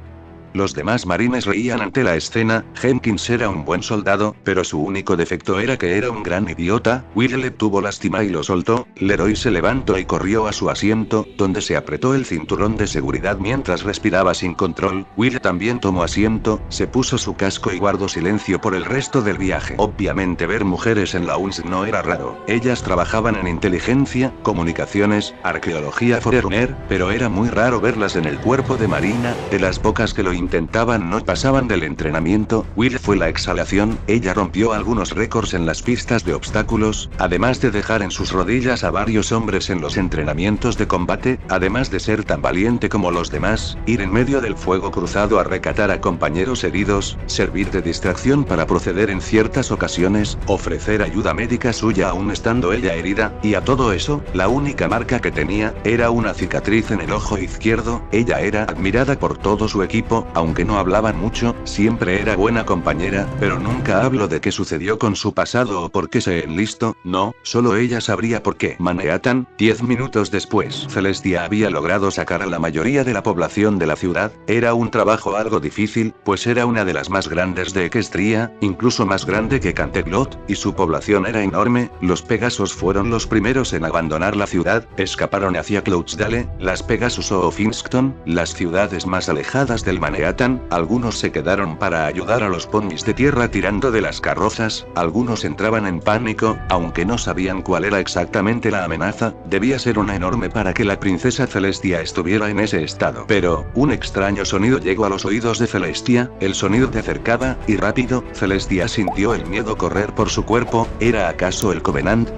Los demás marines reían ante la escena. Jenkins era un buen soldado, pero su único defecto era que era un gran idiota. Will le tuvo lástima y lo soltó. Leroy se levantó y corrió a su asiento, donde se apretó el cinturón de seguridad mientras respiraba sin control. Will también tomó asiento, se puso su casco y guardó silencio por el resto del viaje. Obviamente ver mujeres en la UNS no era raro. Ellas trabajaban en inteligencia, comunicaciones, arqueología foreigner, pero era muy raro verlas en el cuerpo de marina. De las pocas que lo intentaban no pasaban del entrenamiento. Will fue la exhalación. Ella rompió algunos récords en las pistas de obstáculos, además de dejar en sus rodillas a varios hombres en los entrenamientos de combate, además de ser tan valiente como los demás, ir en medio del fuego cruzado a rescatar a compañeros heridos, servir de distracción para proceder en ciertas ocasiones, ofrecer ayuda médica suya aún estando ella herida, y a todo eso, la única marca que tenía, era una cicatriz en el ojo izquierdo. Ella era admirada por todo su equipo, aunque no hablaban mucho, siempre era buena compañera, pero nunca habló de qué sucedió con su pasado o por qué se enlistó. No, solo ella sabría por qué. Manhattan, 10 minutos después. Celestia había logrado sacar a la mayoría de la población de la ciudad. Era un trabajo algo difícil, pues era una de las más grandes de Equestria, incluso más grande que Canterlot, y su población era enorme. Los Pegasus fueron los primeros en abandonar la ciudad, escaparon hacia Cloudsdale, Las Pegasus o Finston, las ciudades más alejadas del Manhattan. Algunos se quedaron para ayudar a los ponis de tierra tirando de las carrozas, algunos entraban en pánico, aunque no sabían cuál era exactamente la amenaza. Debía ser una enorme para que la princesa Celestia estuviera en ese estado. Pero, un extraño sonido llegó a los oídos de Celestia, el sonido se acercaba, y rápido, Celestia sintió el miedo correr por su cuerpo. ¿Era acaso el Covenant?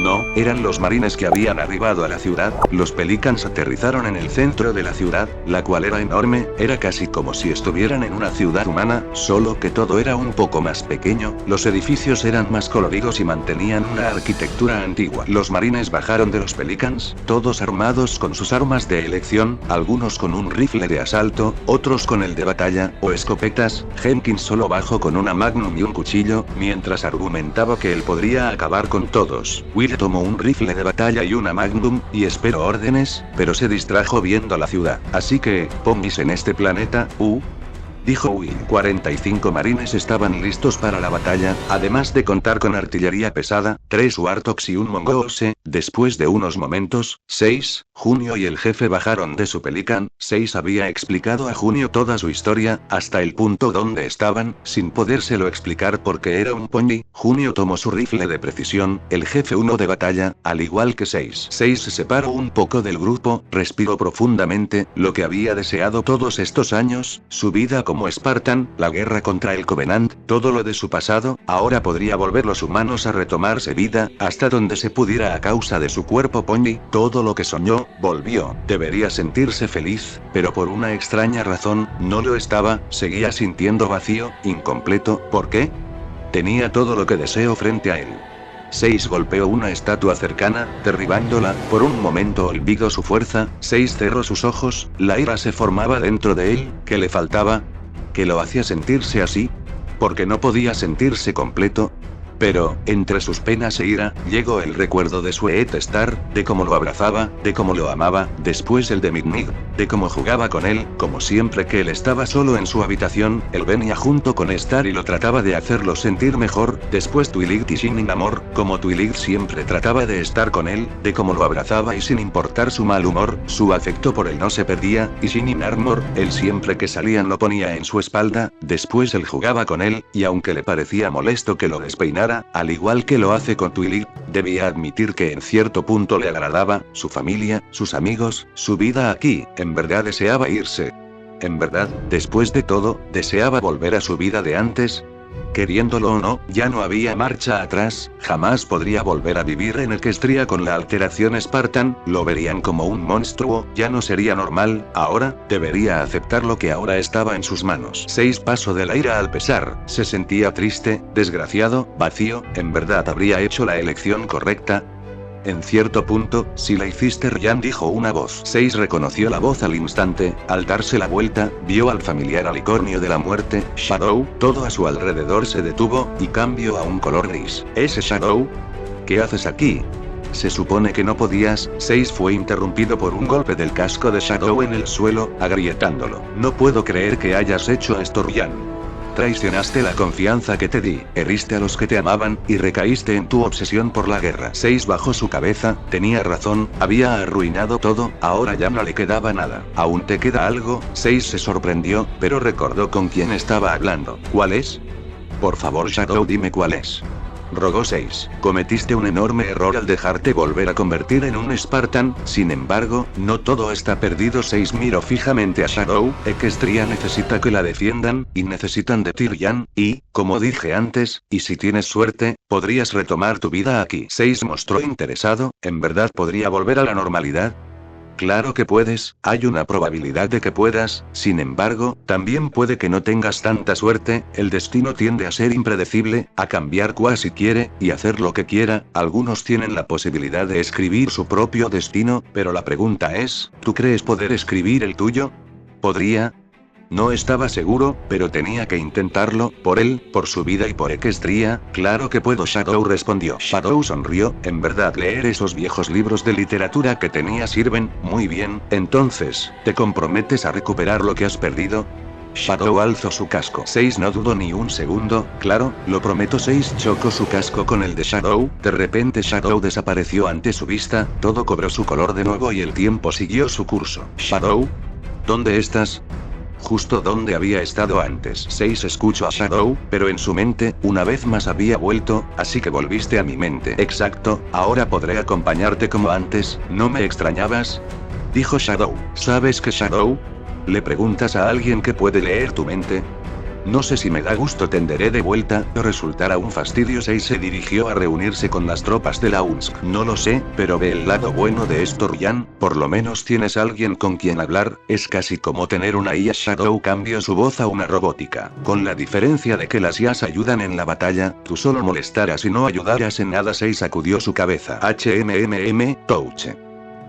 No, eran los marines que habían arribado a la ciudad. Los Pelicans aterrizaron en el centro de la ciudad, la cual era enorme. Era casi como si estuvieran en una ciudad humana, solo que todo era un poco más pequeño. Los edificios eran más coloridos y mantenían una arquitectura antigua. Los marines bajaron de los Pelicans, todos armados con sus armas de elección, algunos con un rifle de asalto, otros con el de batalla, o escopetas. Jenkins solo bajó con una Magnum y un cuchillo, mientras argumentaba que él podría acabar con todos. Will tomó un rifle de batalla y una Magnum, y esperó órdenes, pero se distrajo viendo la ciudad. Así que, ponis en este planeta, dijo Will. 45 marines estaban listos para la batalla, además de contar con artillería pesada, 3 Warthogs y un Mongoose. Después de unos momentos, 6, Junio y el jefe bajaron de su Pelican. 6 había explicado a Junio toda su historia, hasta el punto donde estaban, sin podérselo explicar porque era un pony. Junio tomó su rifle de precisión, el jefe 1 de batalla, al igual que 6. 6 se separó un poco del grupo, respiró profundamente, lo que había deseado todos estos años, su vida como Spartan, la guerra contra el Covenant, todo lo de su pasado. Ahora podría volver los humanos a retomarse vida, hasta donde se pudiera a causa de su cuerpo pony. Todo lo que soñó, volvió. Debería sentirse feliz, pero por una extraña razón, no lo estaba. Seguía sintiendo vacío, incompleto. ¿Por qué? Tenía todo lo que deseo frente a él. 6 golpeó una estatua cercana, derribándola. Por un momento olvidó su fuerza. 6 cerró sus ojos, la ira se formaba dentro de él. ¿Qué le faltaba? ¿Qué lo hacía sentirse así? Porque no podía sentirse completo. Pero, entre sus penas e ira, llegó el recuerdo de su Star, de cómo lo abrazaba, de cómo lo amaba, después el de Midnig, de cómo jugaba con él, como siempre que él estaba solo en su habitación, él venía junto con Star y lo trataba de hacerlo sentir mejor, después Twilight y Shining Amor, como Twilight siempre trataba de estar con él, de cómo lo abrazaba y sin importar su mal humor, su afecto por él no se perdía, y Shining Armor, él siempre que salían lo ponía en su espalda, después él jugaba con él, y aunque le parecía molesto que lo despeinara, al igual que lo hace con Twilight, debía admitir que en cierto punto le agradaba, su familia, sus amigos, su vida aquí. En verdad deseaba irse. En verdad, después de todo, deseaba volver a su vida de antes. Queriéndolo o no, ya no había marcha atrás, jamás podría volver a vivir en Equestria con la alteración Spartan, lo verían como un monstruo, ya no sería normal. Ahora, debería aceptar lo que ahora estaba en sus manos. 6 pasó de la ira al pesar, se sentía triste, desgraciado, vacío. En verdad habría hecho la elección correcta. En cierto punto, si la hiciste Ryan, dijo una voz. 6 reconoció la voz al instante. Al darse la vuelta, vio al familiar alicornio de la muerte, Shadow. Todo a su alrededor se detuvo, y cambió a un color gris. ¿Ese Shadow? ¿Qué haces aquí? Se supone que no podías. 6 fue interrumpido por un golpe del casco de Shadow en el suelo, agrietándolo. No puedo creer que hayas hecho esto, Ryan. Traicionaste la confianza que te di, heriste a los que te amaban, y recaíste en tu obsesión por la guerra. 6 bajó su cabeza, tenía razón, había arruinado todo, ahora ya no le quedaba nada. ¿Aún te queda algo? 6 se sorprendió, pero recordó con quién estaba hablando. ¿Cuál es? Por favor, Shadow, dime cuál es. Rogó 6. Cometiste un enorme error al dejarte volver a convertir en un Spartan, sin embargo, no todo está perdido. 6 miró fijamente a Shadow. Equestria necesita que la defiendan, y necesitan de ti, Ryan, y, como dije antes, y si tienes suerte, podrías retomar tu vida aquí. 6 mostró interesado, ¿en verdad podría volver a la normalidad? Claro que puedes, hay una probabilidad de que puedas, sin embargo, también puede que no tengas tanta suerte, el destino tiende a ser impredecible, a cambiar cuasi quiere, y hacer lo que quiera. Algunos tienen la posibilidad de escribir su propio destino, pero la pregunta es, ¿tú crees poder escribir el tuyo? ¿Podría? No estaba seguro, pero tenía que intentarlo, por él, por su vida y por Equestria. Claro que puedo, Shadow respondió. Shadow sonrió, en verdad leer esos viejos libros de literatura que tenía sirven, muy bien, entonces, ¿te comprometes a recuperar lo que has perdido? Shadow alzó su casco. 6 no dudó ni un segundo, claro, lo prometo. 6 chocó su casco con el de Shadow, de repente Shadow desapareció ante su vista, todo cobró su color de nuevo y el tiempo siguió su curso. Shadow, ¿dónde estás? Justo donde había estado antes. 6 escuchó a Shadow, pero en su mente, una vez más había vuelto, así que volviste a mi mente. Exacto, ahora podré acompañarte como antes, ¿no me extrañabas? Dijo Shadow. ¿Sabes qué, Shadow? ¿Le preguntas a alguien que puede leer tu mente? No sé si me da gusto, tenderé de vuelta, o resultará un fastidio. 6 se dirigió a reunirse con las tropas de la UNSC. No lo sé, pero ve el lado bueno de esto, Ryan, por lo menos tienes alguien con quien hablar, es casi como tener una IA. Shadow cambió su voz a una robótica. Con la diferencia de que las IAs ayudan en la batalla, tú solo molestarás y no ayudarás en nada. 6 sacudió su cabeza. Touch.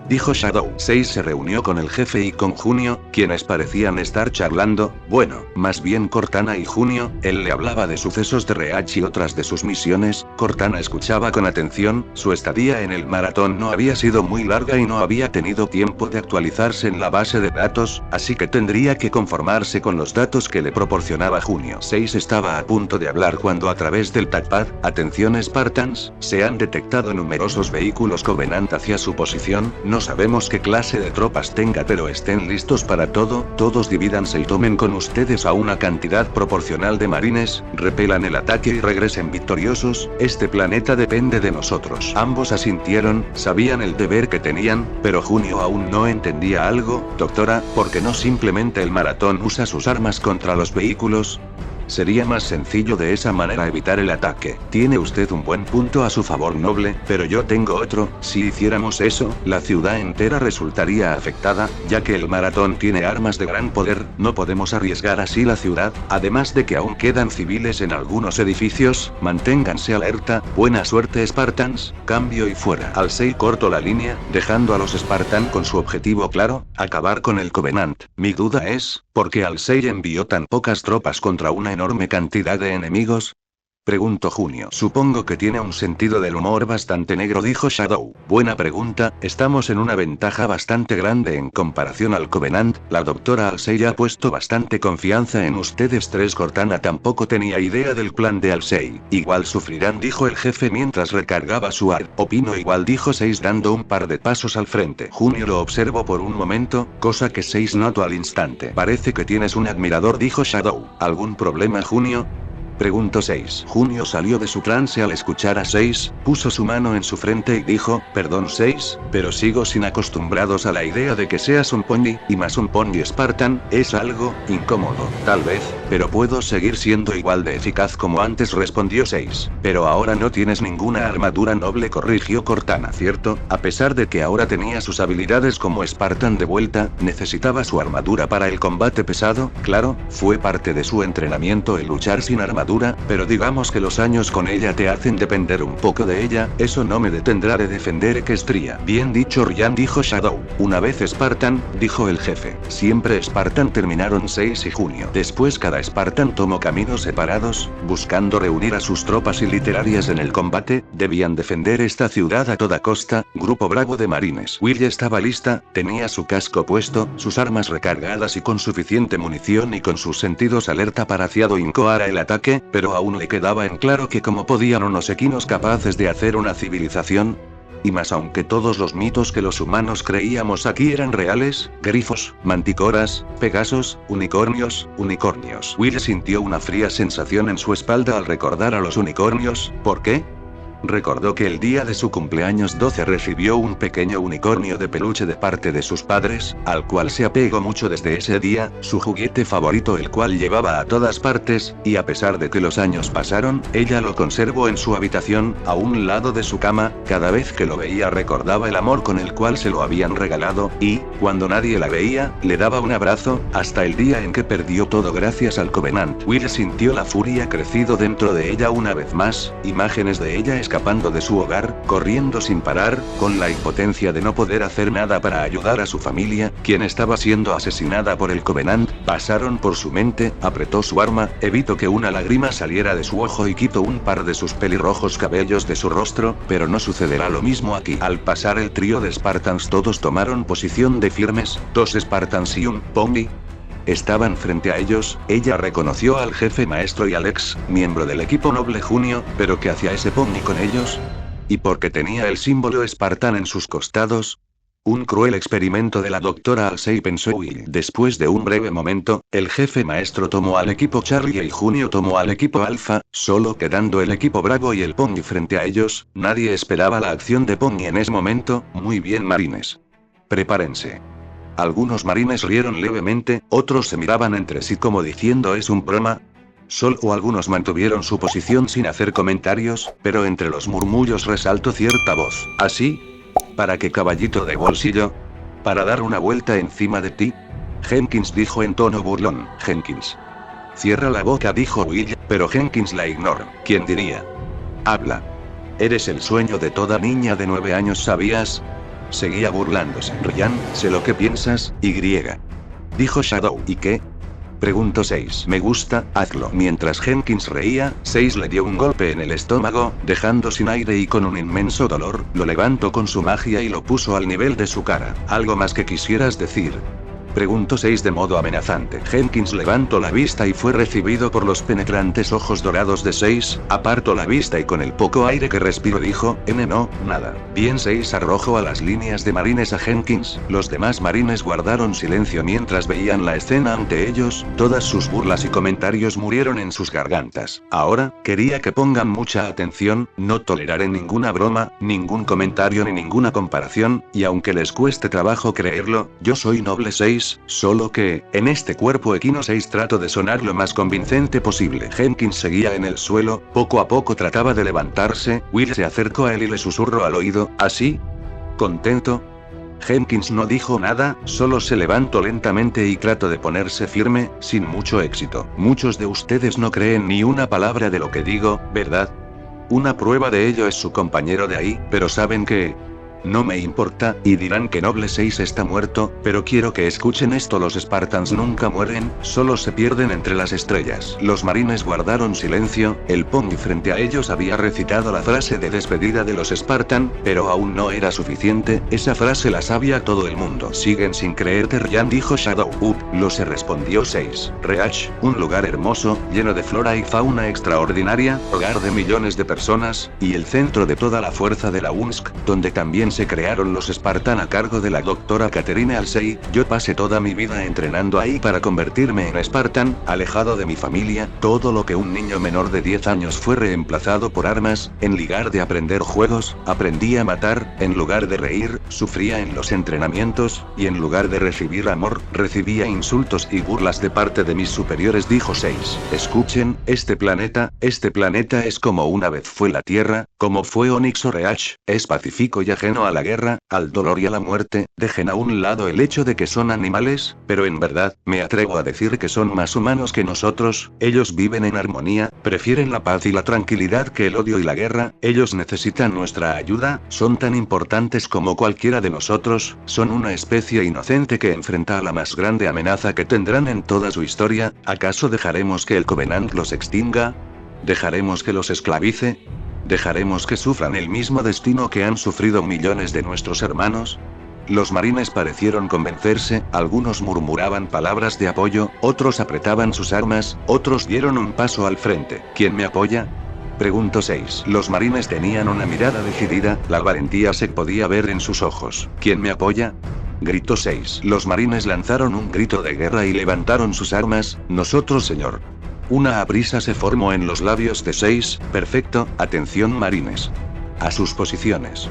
Dijo Shadow. 6 se reunió con el jefe y con Junio, quienes parecían estar charlando, bueno, más bien Cortana y Junio. Él le hablaba de sucesos de Reach y otras de sus misiones. Cortana escuchaba con atención, su estadía en el maratón no había sido muy larga y no había tenido tiempo de actualizarse en la base de datos, así que tendría que conformarse con los datos que le proporcionaba Junio. 6 estaba a punto de hablar cuando a través del touchpad, atención Spartans, se han detectado numerosos vehículos Covenant hacia su posición. No sabemos qué clase de tropas tenga, pero estén listos para todo. Todos divídanse y tomen con ustedes a una cantidad proporcional de marines, repelan el ataque y regresen victoriosos. Este planeta depende de nosotros. Ambos asintieron, sabían el deber que tenían, pero Junio aún no entendía algo. Doctora, ¿por qué no simplemente el maratón usa sus armas contra los vehículos? Sería más sencillo de esa manera evitar el ataque. Tiene usted un buen punto a su favor, noble, pero yo tengo otro. Si hiciéramos eso, la ciudad entera resultaría afectada, ya que el maratón tiene armas de gran poder. No podemos arriesgar así la ciudad, además de que aún quedan civiles en algunos edificios. Manténganse alerta. Buena suerte, Spartans. Cambio y fuera. Alcei cortó la línea, dejando a los Spartan con su objetivo claro, acabar con el Covenant. Mi duda es, ¿por qué Alcei envió tan pocas tropas contra una enorme cantidad de enemigos? Preguntó Junio. Supongo que tiene un sentido del humor bastante negro, dijo Shadow. Buena pregunta, estamos en una ventaja bastante grande en comparación al Covenant. La doctora Alcei ha puesto bastante confianza en ustedes tres. Cortana tampoco tenía idea del plan de Alcei. Igual sufrirán, dijo el jefe mientras recargaba su ar. Opino igual, dijo 6 dando un par de pasos al frente. Junio lo observó por un momento, cosa que 6 notó al instante. Parece que tienes un admirador, dijo Shadow. ¿Algún problema, Junio? Preguntó 6. Junio salió de su trance al escuchar a 6, puso su mano en su frente y dijo, perdón 6, pero sigo sin acostumbrados a la idea de que seas un pony, y más un pony Spartan, es algo incómodo. Tal vez, pero puedo seguir siendo igual de eficaz como antes, respondió 6. Pero ahora no tienes ninguna armadura, noble, corrigió Cortana. Cierto, a pesar de que ahora tenía sus habilidades como Spartan de vuelta, necesitaba su armadura para el combate pesado. Claro, fue parte de su entrenamiento el luchar sin armadura. madura, pero digamos que los años con ella te hacen depender un poco de ella, eso no me detendrá de defender Equestria. Bien dicho Ryan, dijo Shadow. Una vez Spartan, dijo el jefe. Siempre Spartan terminaron 6 y junio. Después cada Spartan tomó caminos separados, buscando reunir a sus tropas y literarias en el combate, debían defender esta ciudad a toda costa. Grupo bravo de marines. Will estaba lista, tenía su casco puesto, sus armas recargadas y con suficiente munición y con sus sentidos alerta para incoar el ataque, pero aún le quedaba en claro que cómo podían unos equinos capaces de hacer una civilización. Y más aunque todos los mitos que los humanos creíamos aquí eran reales, grifos, manticoras, pegasos, unicornios. Will sintió una fría sensación en su espalda al recordar a los unicornios. ¿Por qué? Recordó que el día de su cumpleaños 12 recibió un pequeño unicornio de peluche de parte de sus padres, al cual se apegó mucho desde ese día, su juguete favorito, el cual llevaba a todas partes, y a pesar de que los años pasaron, ella lo conservó en su habitación, a un lado de su cama. Cada vez que lo veía recordaba el amor con el cual se lo habían regalado, y, cuando nadie la veía, le daba un abrazo, hasta el día en que perdió todo gracias al Covenant. Will sintió la furia crecido dentro de ella una vez más, imágenes de ella escapando de su hogar, corriendo sin parar, con la impotencia de no poder hacer nada para ayudar a su familia, quien estaba siendo asesinada por el Covenant, pasaron por su mente. Apretó su arma, evitó que una lágrima saliera de su ojo y quitó un par de sus pelirrojos cabellos de su rostro, pero no sucederá lo mismo aquí. Al pasar el trío de Spartans todos tomaron posición de firmes, 2 Spartans y un pony estaban frente a ellos. Ella reconoció al jefe maestro y al ex miembro del equipo noble Junio, pero ¿qué hacía ese pony con ellos? ¿Y por qué tenía el símbolo Spartan en sus costados? Un cruel experimento de la doctora Halsey, pensó Will. Después de un breve momento, el jefe maestro tomó al equipo Charlie y Junio tomó al equipo Alpha, solo quedando el equipo Bravo y el pony frente a ellos. Nadie esperaba la acción de pony en ese momento. Muy bien, marines. Prepárense. Algunos marines rieron levemente, otros se miraban entre sí como diciendo ¿es un broma? Solo algunos mantuvieron su posición sin hacer comentarios, pero entre los murmullos resaltó cierta voz. ¿Así? ¿Para qué, caballito de bolsillo? ¿Para dar una vuelta encima de ti? Jenkins dijo en tono burlón. Jenkins. Cierra la boca, dijo Will, pero Jenkins la ignoró. ¿Quién diría? Habla. Eres el sueño de toda niña de 9 años, ¿sabías? Seguía burlándose. Ryan, sé lo que piensas, dijo Shadow. ¿Y qué? Preguntó 6. Me gusta, hazlo. Mientras Jenkins reía, 6 le dio un golpe en el estómago, dejando sin aire y con un inmenso dolor, lo levantó con su magia y lo puso al nivel de su cara. ¿Algo más que quisieras decir? Preguntó 6 de modo amenazante. Jenkins levantó la vista y fue recibido por los penetrantes ojos dorados de 6, apartó la vista y con el poco aire que respiró dijo, no, nada. Bien, 6 arrojó a las líneas de marines a Jenkins. Los demás marines guardaron silencio mientras veían la escena ante ellos, todas sus burlas y comentarios murieron en sus gargantas. Ahora, quería que pongan mucha atención, no toleraré ninguna broma, ningún comentario ni ninguna comparación, y aunque les cueste trabajo creerlo, yo soy noble 6. Solo que, en este cuerpo equino 6 trato de sonar lo más convincente posible. Jenkins seguía en el suelo, poco a poco trataba de levantarse. Will se acercó a él y le susurró al oído, ¿así? ¿Contento? Jenkins no dijo nada, solo se levantó lentamente y trató de ponerse firme, sin mucho éxito. Muchos de ustedes no creen ni una palabra de lo que digo, ¿verdad? Una prueba de ello es su compañero de ahí, pero ¿saben qué? No me importa, y dirán que Noble 6 está muerto, pero quiero que escuchen esto: los Spartans nunca mueren, solo se pierden entre las estrellas. Los marines guardaron silencio, el pony frente a ellos había recitado la frase de despedida de los Spartan, pero aún no era suficiente, esa frase la sabía todo el mundo. Siguen sin creerte, Ryan, dijo Shadow. Lo se respondió 6. Reach, un lugar hermoso, lleno de flora y fauna extraordinaria, hogar de millones de personas, y el centro de toda la fuerza de la UNSC, donde también se crearon los Spartan a cargo de la doctora Catherine Halsey. Yo pasé toda mi vida entrenando ahí para convertirme en Spartan, alejado de mi familia. Todo lo que un niño menor de 10 años fue reemplazado por armas. En lugar de aprender juegos, aprendí a matar. En lugar de reír, sufría en los entrenamientos, y en lugar de recibir amor, recibía insultos y burlas de parte de mis superiores, dijo 6. Escuchen, este planeta es como una vez fue la Tierra, como fue Onyx o Reach, es pacífico y ajeno no a la guerra, al dolor y a la muerte, dejen a un lado el hecho de que son animales, pero en verdad, me atrevo a decir que son más humanos que nosotros, ellos viven en armonía, prefieren la paz y la tranquilidad que el odio y la guerra, ellos necesitan nuestra ayuda, son tan importantes como cualquiera de nosotros, son una especie inocente que enfrenta a la más grande amenaza que tendrán en toda su historia. ¿Acaso dejaremos que el Covenant los extinga? ¿Dejaremos que los esclavice? ¿Dejaremos que sufran el mismo destino que han sufrido millones de nuestros hermanos? Los marines parecieron convencerse, algunos murmuraban palabras de apoyo, otros apretaban sus armas, otros dieron un paso al frente. ¿Quién me apoya? Preguntó 6. Los marines tenían una mirada decidida, la valentía se podía ver en sus ojos. ¿Quién me apoya? Gritó 6. Los marines lanzaron un grito de guerra y levantaron sus armas. Nosotros, señor. Una aprisa se formó en los labios de 6. Perfecto, atención marines. A sus posiciones.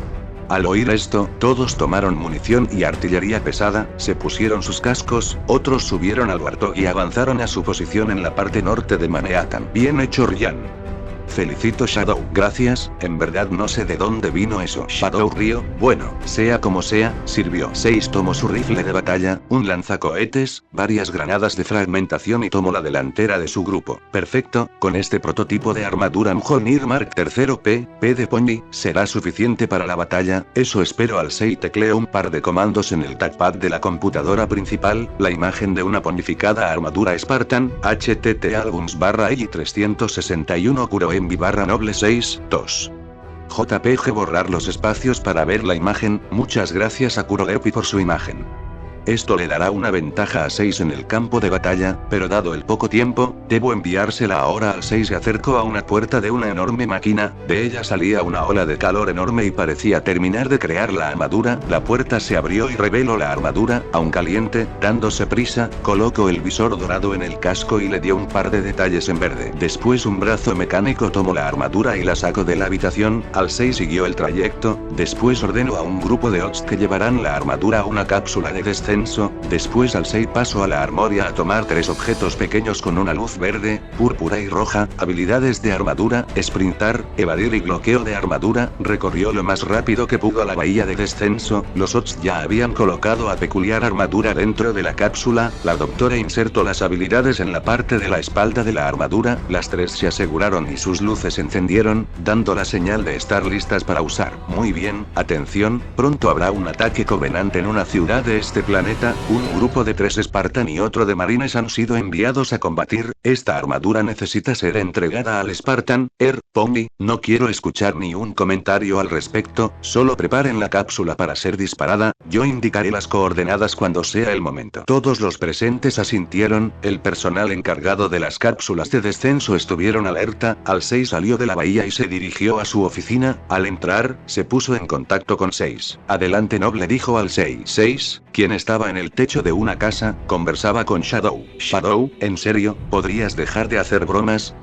Al oír esto, todos tomaron munición y artillería pesada, se pusieron sus cascos, otros subieron al Warthog y avanzaron a su posición en la parte norte de Manhattan. Bien hecho, Ryan. Felicito Shadow. Gracias, en verdad no sé de dónde vino eso. Shadow rió. Bueno, sea como sea, sirvió. 6 tomó su rifle de batalla, un lanzacohetes, varias granadas de fragmentación y tomó la delantera de su grupo. Perfecto, con este prototipo de armadura Mjolnir Mark III P de Pony, será suficiente para la batalla, eso espero. Al 6 tecleó un par de comandos en el touchpad de la computadora principal, la imagen de una ponificada armadura Spartan, HTT Albums /I 361 Kuro Envy /Noble 6, 2. JPG borrar los espacios para ver la imagen, muchas gracias a Kurolepi por su imagen. Esto le dará una ventaja a 6 en el campo de batalla, pero dado el poco tiempo, debo enviársela ahora al 6. Se acercó a una puerta de una enorme máquina, de ella salía una ola de calor enorme y parecía terminar de crear la armadura. La puerta se abrió y reveló la armadura, aún caliente, dándose prisa, colocó el visor dorado en el casco y le dio un par de detalles en verde. Después un brazo mecánico tomó la armadura y la sacó de la habitación. Al 6 siguió el trayecto, después ordenó a un grupo de Ots que llevarán la armadura a una cápsula de descenso. Después al 6 pasó a la armoria a tomar 3 objetos pequeños con una luz verde, púrpura y roja, habilidades de armadura, sprintar, evadir y bloqueo de armadura. Recorrió lo más rápido que pudo a la bahía de descenso. Los Ots ya habían colocado a peculiar armadura dentro de la cápsula. La doctora insertó las habilidades en la parte de la espalda de la armadura, las 3 se aseguraron y sus luces encendieron, dando la señal de estar listas para usar. Muy bien, atención, pronto habrá un ataque Covenant en una ciudad de este planeta. Un grupo de 3 Spartan y otro de marines han sido enviados a combatir. Esta armadura necesita ser entregada al Spartan Pony. No quiero escuchar ni un comentario al respecto, solo preparen la cápsula para ser disparada, yo indicaré las coordenadas cuando sea el momento. Todos los presentes asintieron, el personal encargado de las cápsulas de descenso estuvieron alerta. Al 6 salió de la bahía y se dirigió a su oficina. Al entrar, se puso en contacto con 6. Adelante Noble, dijo al 6. 6, quien estaba en el techo de una casa, conversaba con Shadow. Shadow, ¿en serio? ¿Podrías dejar de hacer bromas?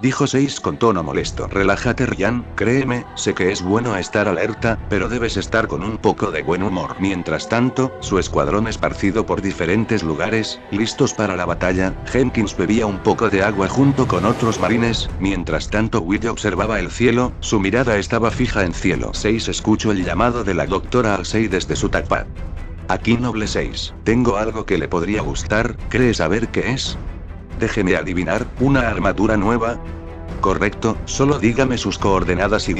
Dijo 6 con tono molesto. Relájate Ryan, créeme, sé que es bueno estar alerta, pero debes estar con un poco de buen humor. Mientras tanto, su escuadrón esparcido por diferentes lugares, listos para la batalla, Jenkins bebía un poco de agua junto con otros marines. Mientras tanto Will observaba el cielo, su mirada estaba fija en cielo. 6 escuchó el llamado de la doctora al 6 desde su touchpad. Aquí Noble 6, tengo algo que le podría gustar, ¿cree saber qué es? Déjeme adivinar, ¿una armadura nueva? Correcto, solo dígame sus coordenadas y.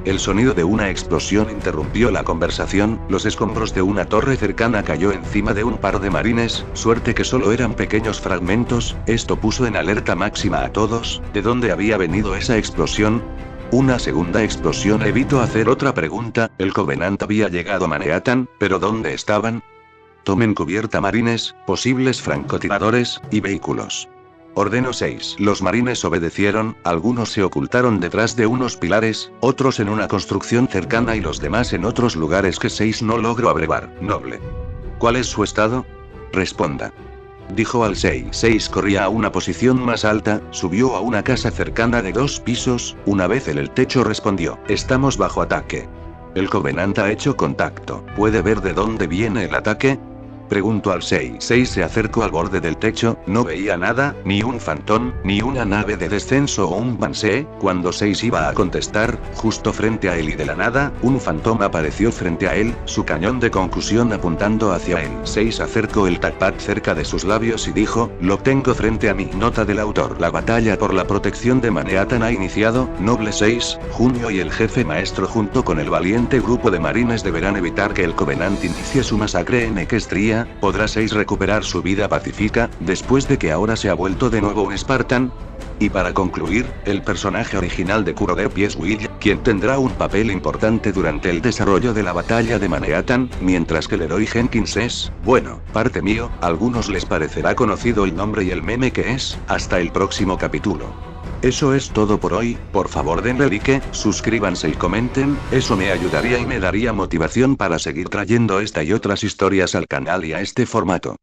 El sonido de una explosión interrumpió la conversación, los escombros de una torre cercana cayó encima de un par de marines, suerte que solo eran pequeños fragmentos. Esto puso en alerta máxima a todos. ¿De dónde había venido esa explosión? Una segunda explosión evitó hacer otra pregunta. El Covenant había llegado a Manhattan, pero ¿dónde estaban? Tomen cubierta marines, posibles francotiradores, y vehículos. Ordenó 6. Los marines obedecieron, algunos se ocultaron detrás de unos pilares, otros en una construcción cercana y los demás en otros lugares que 6 no logró abrevar. Noble. ¿Cuál es su estado? Responda. Dijo al 6. 6 corría a una posición más alta, subió a una casa cercana de 2 pisos, una vez en el techo respondió. Estamos bajo ataque. El Covenant ha hecho contacto. ¿Puede ver de dónde viene el ataque? Preguntó al 6. 6 se acercó al borde del techo, no veía nada, ni un fantón, ni una nave de descenso o un Banshee. Cuando 6 iba a contestar, justo frente a él y de la nada, un fantón apareció frente a él, su cañón de concusión apuntando hacia él. 6 acercó el touchpad cerca de sus labios y dijo, lo tengo frente a mí. Nota del autor. La batalla por la protección de Manhattan ha iniciado, Noble 6, Junio y el jefe maestro junto con el valiente grupo de marines deberán evitar que el Covenant inicie su masacre en Equestria. ¿Podrá 6 recuperar su vida pacífica, después de que ahora se ha vuelto de nuevo un Spartan? Y para concluir, el personaje original de Kurodep es Will, quien tendrá un papel importante durante el desarrollo de la batalla de Manhattan, mientras que Leroy Jenkins es, bueno, parte mío. Algunos les parecerá conocido el nombre y el meme que es. Hasta el próximo capítulo. Eso es todo por hoy. Por favor denle like, suscríbanse y comenten, eso me ayudaría y me daría motivación para seguir trayendo esta y otras historias al canal y a este formato.